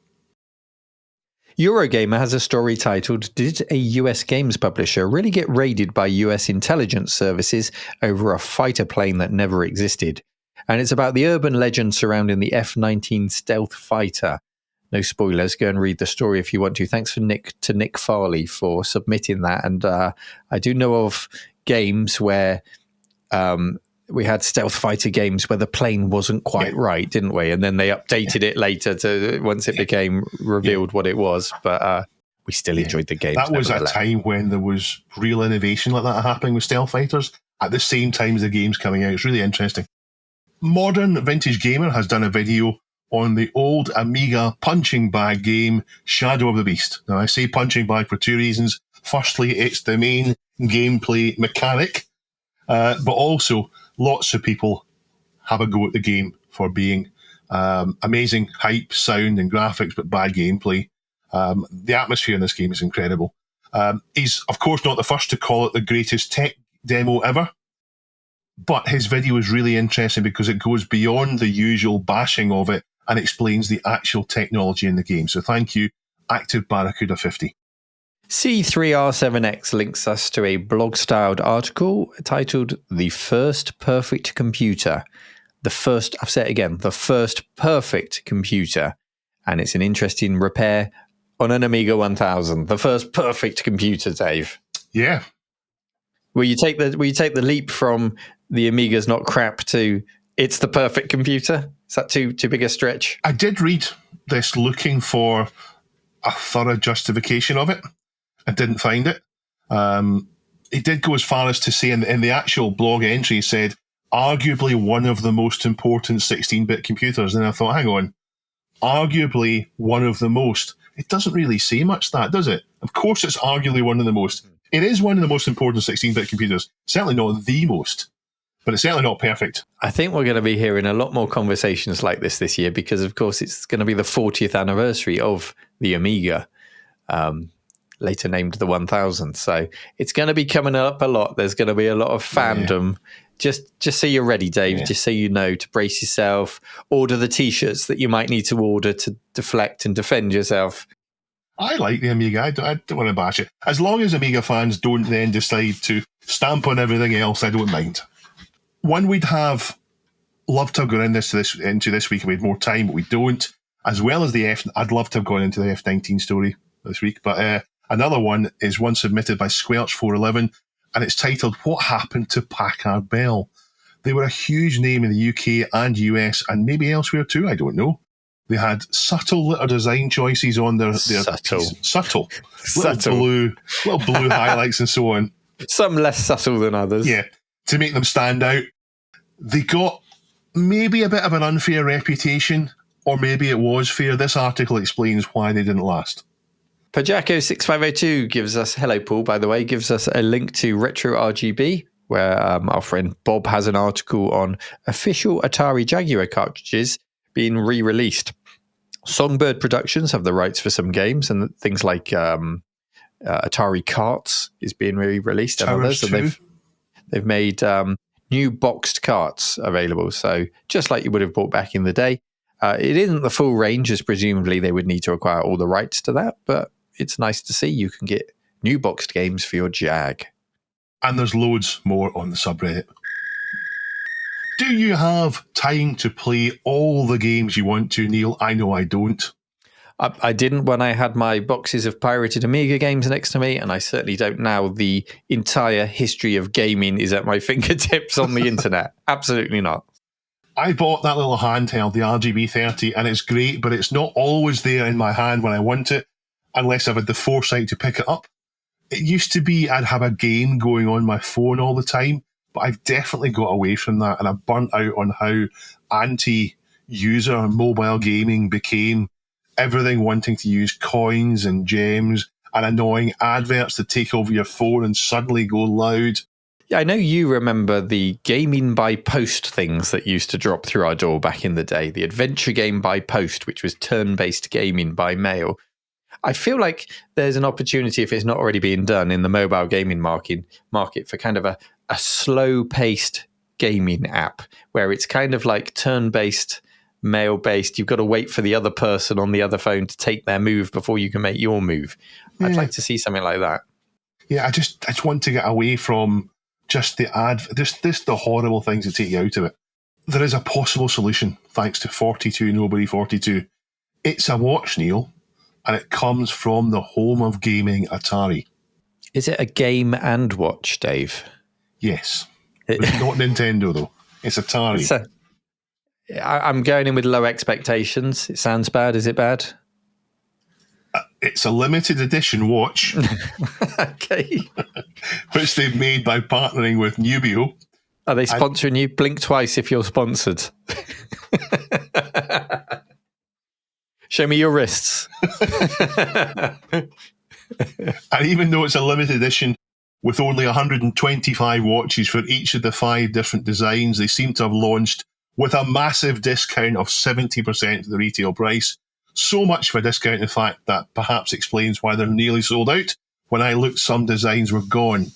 Eurogamer has a story titled, "Did a US games publisher really get raided by US intelligence services over a fighter plane that never existed?" And it's about the urban legend surrounding the F-19 stealth fighter. No spoilers. Go and read the story if you want to. Thanks to Nick Farley for submitting that. And I do know of games where we had stealth fighter games where the plane wasn't quite right, didn't we? And then they updated it later to once it became revealed what it was. But we still enjoyed the game. That was a time when there was real innovation like that happening with stealth fighters at the same time as the game's coming out. It's really interesting. Modern Vintage Gamer has done a video on the old Amiga punching bag game, Shadow of the Beast. Now, I say punching bag for 2 reasons. Firstly, it's the main gameplay mechanic, but also lots of people have a go at the game for being amazing hype, sound and graphics, but bad gameplay. The atmosphere in this game is incredible. He's, of course, not the first to call it the greatest tech demo ever, but his video is really interesting because it goes beyond the usual bashing of it and explains the actual technology in the game. So thank you, Active Barracuda 50. C3R7X links us to a blog-styled article titled "The First Perfect Computer." The first perfect computer. And it's an interesting repair on an Amiga 1000. The first perfect computer, Dave. Yeah. Will you take the leap from the Amiga's not crap to it's the perfect computer? Is that too big a stretch? I did read this looking for a thorough justification of it. I didn't find it. He did go as far as to say in the actual blog entry, he said, arguably one of the most important 16-bit computers. And I thought, hang on, arguably one of the most. It doesn't really say much, that, does it? Of course it's arguably one of the most. It is one of the most important 16-bit computers. Certainly not the most, but it's certainly not perfect. I think we're going to be hearing a lot more conversations like this year because, of course, it's going to be the 40th anniversary of the Amiga, later named the 1000. So it's going to be coming up a lot. There's going to be a lot of fandom. Yeah. Just so you're ready, Dave, just so you know to brace yourself, order the T-shirts that you might need to order to deflect and defend yourself. I like the Amiga. I don't want to bash it. As long as Amiga fans don't then decide to stamp on everything else, I don't mind. One we'd have loved to have gone into this week if we had more time, but we don't. As well as I'd love to have gone into the F-19 story this week. But another one is one submitted by Squelch411, and it's titled, What Happened to Packard Bell? They were a huge name in the UK and US, and maybe elsewhere too, I don't know. They had subtle little design choices on their subtle little blue highlights and so on. Some less subtle than others. Yeah, to make them stand out. They got maybe a bit of an unfair reputation, or maybe it was fair. This article explains why they didn't last. Pajako6502 gives us, hello Paul, by the way, gives us a link to Retro RGB, where our friend Bob has an article on official Atari Jaguar cartridges being re-released. Songbird Productions have the rights for some games, and things like Atari Carts is being re-released, and others. So they've made new boxed carts available. So just like you would have bought back in the day, it isn't the full range, as presumably they would need to acquire all the rights to that. But it's nice to see you can get new boxed games for your Jag. And there's loads more on the subreddit. Do you have time to play all the games you want to, Neil? I know I don't. I didn't when I had my boxes of pirated Amiga games next to me, and I certainly don't now. The entire history of gaming is at my fingertips on the internet. Absolutely not. I bought that little handheld, the RGB30, and it's great, but it's not always there in my hand when I want it, unless I've had the foresight to pick it up. It used to be I'd have a game going on my phone all the time, but I've definitely got away from that, and I've burnt out on how anti-user mobile gaming became. Everything wanting to use coins and gems and annoying adverts to take over your phone and suddenly go loud. Yeah, I know you remember the gaming by post things that used to drop through our door back in the day. The adventure game by post, which was turn-based gaming by mail. I feel like there's an opportunity, if it's not already being done, in the mobile gaming market for kind of a slow-paced gaming app where it's kind of like turn-based, mail-based. You've got to wait for the other person on the other phone to take their move before you can make your move. Yeah. I'd like to see something like that. Yeah, I just want to get away from just the the horrible things that take you out of it. There is a possible solution, thanks to 42 Nobody 42. It's a watch, Neil, and it comes from the home of gaming, Atari. Is it a game and watch, Dave? Yes. It's not Nintendo, though. It's Atari. I'm going in with low expectations. It sounds bad. Is it bad? It's a limited edition watch. Okay. Which they've made by partnering with Nubio. Are they sponsoring you? Blink twice if you're sponsored. Show me your wrists. And even though it's a limited edition with only 125 watches for each of the 5 different designs, they seem to have launched with a massive discount of 70% of the retail price. So much for a discount, in fact, that perhaps explains why they're nearly sold out. When I looked, some designs were gone.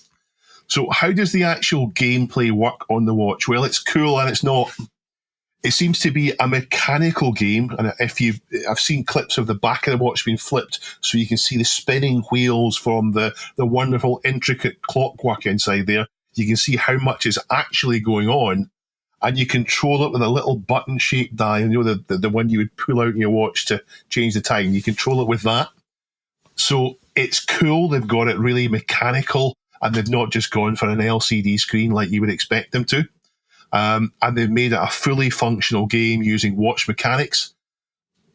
So how does the actual gameplay work on the watch? Well, it's cool and it's not. It seems to be a mechanical game, and I've seen clips of the back of the watch being flipped so you can see the spinning wheels from the wonderful intricate clockwork inside there. You can see how much is actually going on, and you control it with a little button-shaped dial, you know, the one you would pull out in your watch to change the time. You control it with that. So it's cool. They've got it really mechanical, and they've not just gone for an LCD screen like you would expect them to. And they've made it a fully functional game using watch mechanics.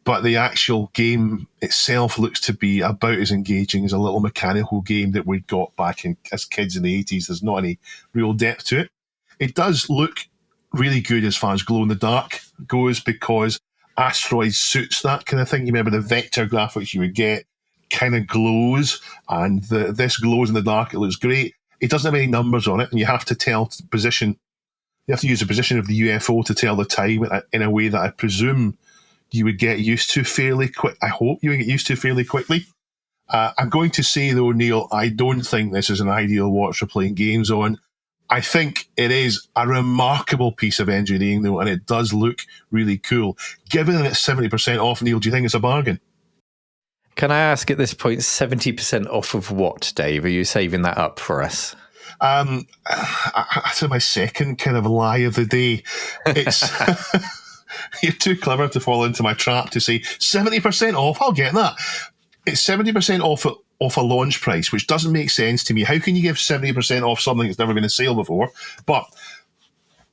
But the actual game itself looks to be about as engaging as a little mechanical game that we'd got back as kids in the 80s. There's not any real depth to it. It does look really good as far as glow-in-the-dark goes because Asteroids suits that kind of thing. You remember the vector graphics you would get, kind of glows, and this glows in the dark. It looks great. It doesn't have any numbers on it, and you have to tell position. You have to use the position of the UFO to tell the time in a way that I presume you would get used to fairly quick. I hope you would get used to fairly quickly. I'm going to say, though, Neil, I don't think this is an ideal watch for playing games on. I think it is a remarkable piece of engineering, though, and it does look really cool. Given that it's 70% off, Neil, do you think it's a bargain? Can I ask at this point, 70% off of what, Dave? Are you saving that up for us? That's my second kind of lie of the day. It's you're too clever to fall into my trap to say 70% off. I'll get that. It's 70% off a launch price, which doesn't make sense to me. How can you give 70% off something that's never been on sale before? But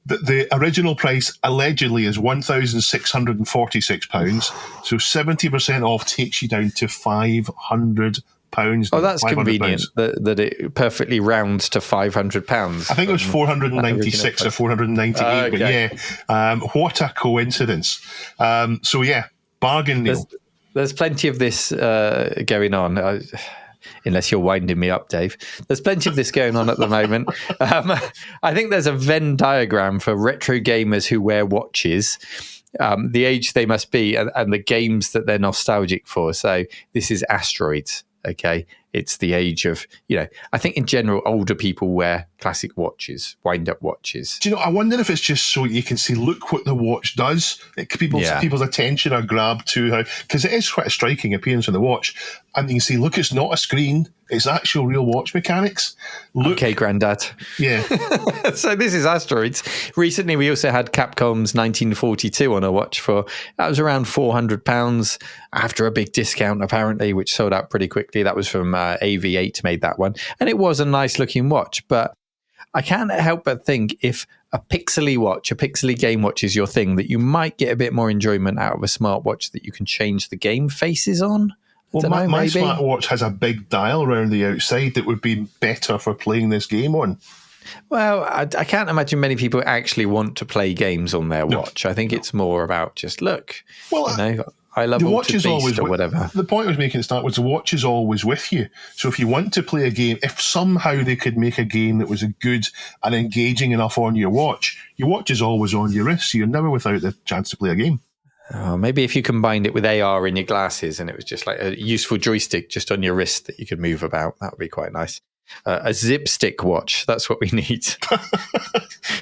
the original price allegedly is £1,646. So 70% off takes you down to £500. Oh, that's convenient that it perfectly rounds to £500. I think it was 496 or 498. Okay. But yeah, what a coincidence. So yeah, bargain, Neil. There's plenty of this going on. Unless you're winding me up, Dave. There's plenty of this going on at the moment. I think there's a Venn diagram for retro gamers who wear watches, the age they must be, and the games that they're nostalgic for. So this is Asteroids. Okay, it's the age of, I think in general, older people wear classic watches, wind-up watches. Do you know, I wonder if it's just so you can see, look what the watch does. People's attention are grabbed to how, because it is quite a striking appearance on the watch. And you can see, look, it's not a screen, it's actual real watch mechanics. Look, okay, Grandad. Yeah. So this is Asteroids. Recently, we also had Capcom's 1942 on a watch that was around £400 after a big discount, apparently, which sold out pretty quickly. That was from AV8 made that one. And it was a nice looking watch, but I can't help but think if a pixely game watch is your thing, that you might get a bit more enjoyment out of a smartwatch that you can change the game faces on. Well, my smartwatch has a big dial around the outside that would be better for playing this game on. Well, I can't imagine many people actually want to play games on their watch. I think it's more about just look. Well, I love the watch is always or whatever. The point I was making at the start was the watch is always with you. So if you want to play a game, if somehow they could make a game that was good and engaging enough on your watch is always on your wrist. So you're never without the chance to play a game. Oh, maybe if you combined it with AR in your glasses and it was just like a useful joystick just on your wrist that you could move about, that would be quite nice. A zip stick watch, that's what we need.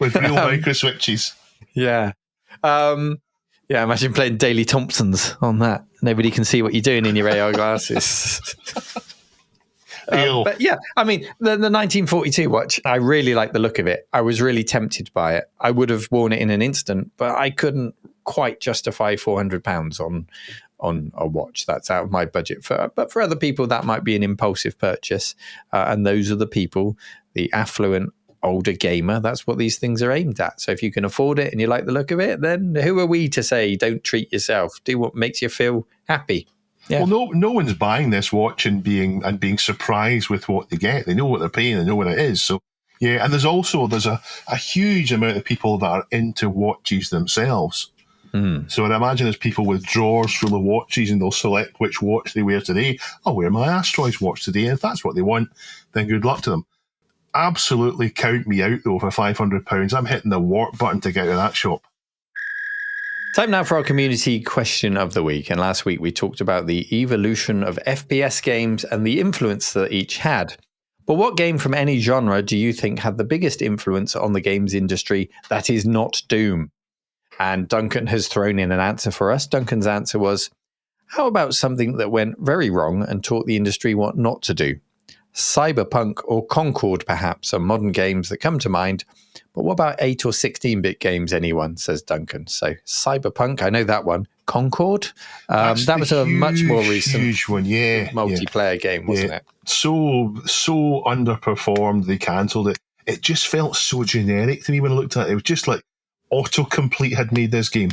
With real micro switches. Yeah. Imagine playing Daley Thompsons on that. Nobody can see what you're doing in your AR glasses. But yeah, I mean, the 1942 watch, I really like the look of it. I was really tempted by it. I would have worn it in an instant, but I couldn't quite justify £400 on a watch. That's out of my budget. But for other people, that might be an impulsive purchase. And those are the people, the affluent older gamer. That's what these things are aimed at. So if you can afford it and you like the look of it, then who are we to say don't treat yourself? Do what makes you feel happy. Yeah. Well, no one's buying this watch and being surprised with what they get. They know what they're paying. They know what it is. So yeah, and there's a huge amount of people that are into watches themselves. So I'd imagine there's people with drawers full of watches and they'll select which watch they wear today. I'll wear my Asteroids watch today. And if that's what they want, then good luck to them. Absolutely count me out, though, for £500. I'm hitting the warp button to get out of that shop. Time now for our community question of the week. And last week we talked about the evolution of FPS games and the influence that each had. But what game from any genre do you think had the biggest influence on the games industry that is not Doom? And Duncan has thrown in an answer for us. Duncan's answer was, how about something that went very wrong and taught the industry what not to do? Cyberpunk or Concord, perhaps, are modern games that come to mind. But what about 8 or 16-bit games, anyone, says Duncan. So Cyberpunk, I know that one. Concord? That was a much more recent huge one, multiplayer game, wasn't it? So underperformed, they cancelled it. It just felt so generic to me when I looked at it. It was just like autocomplete had made this game.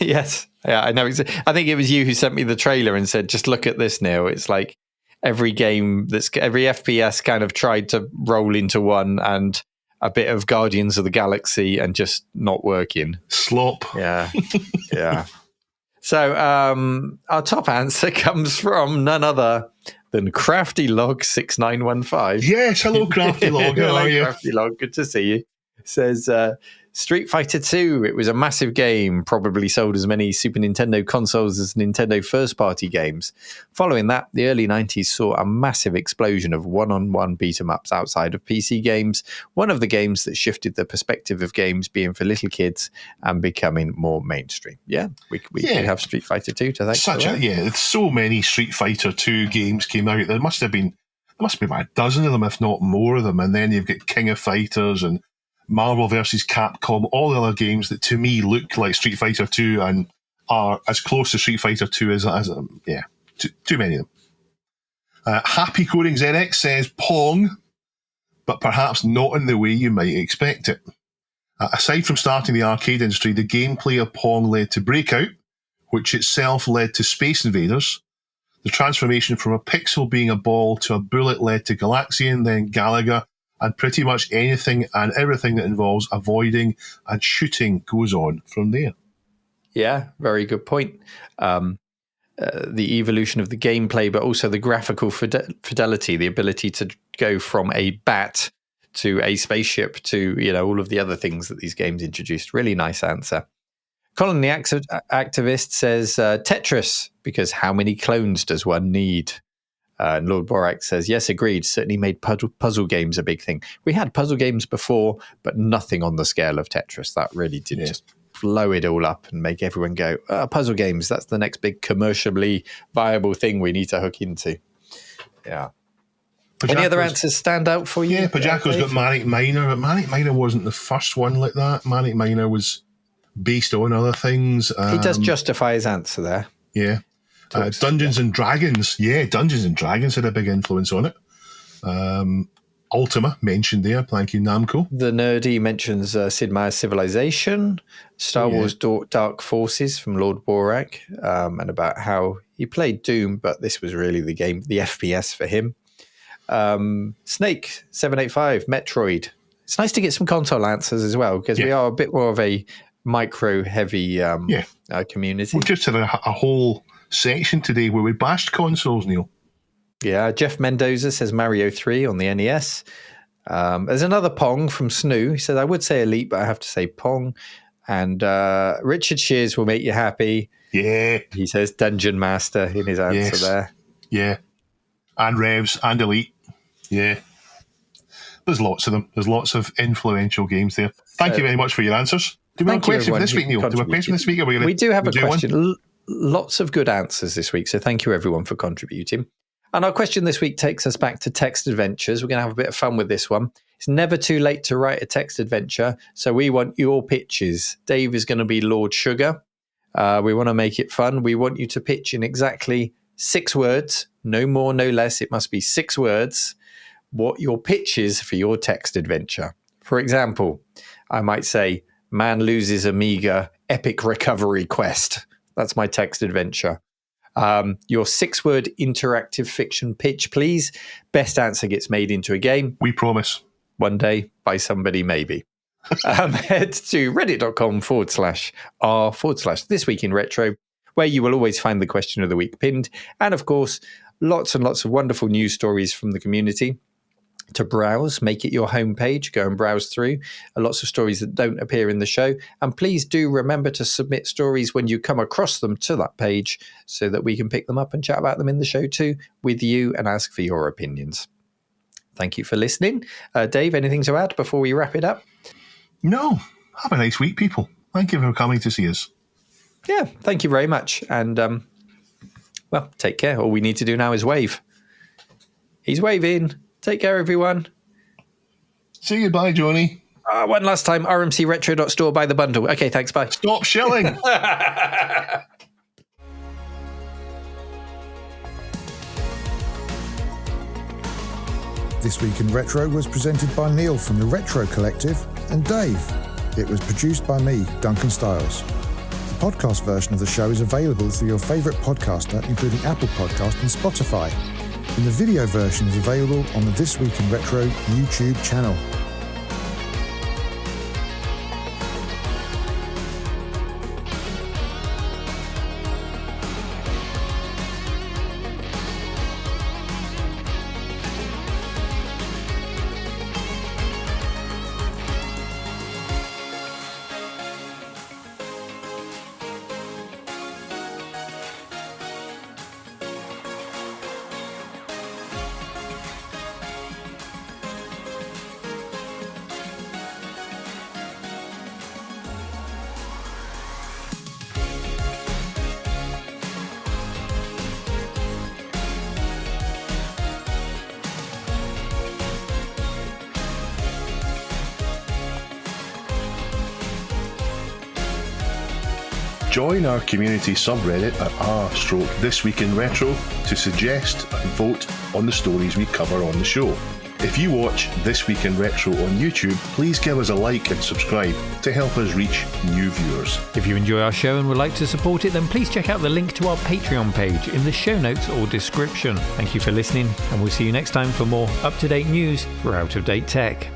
Yes. Yeah, I know. I think it was you who sent me the trailer and said, just look at this, Neil. It's like every FPS kind of tried to roll into one, and a bit of Guardians of the Galaxy and just not working. Slop. Yeah. Yeah. So our top answer comes from none other than Crafty Log 6915. Yes, hello, Crafty Log. How are you? Crafty Log, good to see you. Says Street Fighter 2. It was a massive game, probably sold as many Super Nintendo consoles as Nintendo first-party games. Following that, the early 90s saw a massive explosion of one-on-one beat-em-ups outside of PC games. One of the games that shifted the perspective of games being for little kids and becoming more mainstream. Yeah, we have Street Fighter 2 to thank. So many Street Fighter 2 games came out. There must be about a dozen of them, if not more of them. And then you've got King of Fighters and Marvel vs. Capcom, all the other games that to me look like Street Fighter 2 and are as close to Street Fighter 2 as too many of them. Happy Coding ZX says Pong, but perhaps not in the way you might expect it. Aside from starting the arcade industry, the gameplay of Pong led to Breakout, which itself led to Space Invaders. The transformation from a pixel being a ball to a bullet led to Galaxian, then Galaga, and pretty much anything and everything that involves avoiding and shooting goes on from there. Yeah, very good point. The evolution of the gameplay, but also the graphical fidelity, the ability to go from a bat to a spaceship to, all of the other things that these games introduced. Really nice answer. Colin the Activist says Tetris, because how many clones does one need? And Lord Borak says, yes, agreed. Certainly made puzzle games a big thing. We had puzzle games before, but nothing on the scale of Tetris. That really did just blow it all up and make everyone go, puzzle games, that's the next big commercially viable thing we need to hook into. Yeah. Any other answers stand out for you? Yeah, Pajaco's got Manic Miner, but Manic Miner wasn't the first one like that. Manic Miner was based on other things. He does justify his answer there. Yeah. Dungeons and Dragons. Yeah, Dungeons and Dragons had a big influence on it. Ultima, mentioned there. Thank you, Namco. The Nerdy mentions Sid Meier's Civilization, Star Wars Dark Forces from Lord Borak, and about how he played Doom, but this was really the game, the FPS for him. Snake 785, Metroid. It's nice to get some console answers as well, because we are a bit more of a micro-heavy community. We just had a whole section today where we bashed consoles, Neil. Yeah, Jeff Mendoza says Mario 3 on the NES. There's another Pong from Snoo. He says, I would say Elite, but I have to say Pong. And Richard Shears will make you happy. Yeah. He says Dungeon Master in his answer there. Yeah. And Revs and Elite. Yeah. There's lots of them. There's lots of influential games there. Thank you very much for your answers. Do we have a question for this week, Neil? Do we have a question this week? We do have a question. Lots of good answers this week, so thank you everyone for contributing. And our question this week takes us back to text adventures. We're going to have a bit of fun with this one. It's never too late to write a text adventure, so we want your pitches. Dave is going to be Lord Sugar. We want to make it fun. We want you to pitch in exactly 6 words, no more, no less. It must be 6 words, what your pitch is for your text adventure. For example, I might say, man loses Amiga, epic recovery quest. That's my text adventure. Your 6-word interactive fiction pitch, please. Best answer gets made into a game. We promise. One day by somebody, maybe. Head to reddit.com/r/This Week in Retro, where you will always find the question of the week pinned. And of course, lots and lots of wonderful news stories from the community to browse. Make it your homepage. Go and browse through. Lots of stories that don't appear in the show. And please do remember to submit stories when you come across them to that page so that we can pick them up and chat about them in the show too with you and ask for your opinions. Thank you for listening. Dave, anything to add before we wrap it up? No. Have a nice week, people. Thank you for coming to see us. Yeah, thank you very much. And, well, take care. All we need to do now is wave. He's waving. Take care, everyone. Say goodbye, Johnny. One last time, rmcretro.store, buy the bundle. Okay, thanks, bye. Stop shilling. This Week in Retro was presented by Neil from the Retro Collective and Dave. It was produced by me, Duncan Styles. The podcast version of the show is available through your favourite podcaster, including Apple Podcast and Spotify. And the video version is available on the This Week in Retro YouTube channel. Join our community subreddit at r/This Week in Retro to suggest and vote on the stories we cover on the show. If you watch This Week in Retro on YouTube, please give us a like and subscribe to help us reach new viewers. If you enjoy our show and would like to support it, then please check out the link to our Patreon page in the show notes or description. Thank you for listening, and we'll see you next time for more up-to-date news for out-of-date tech.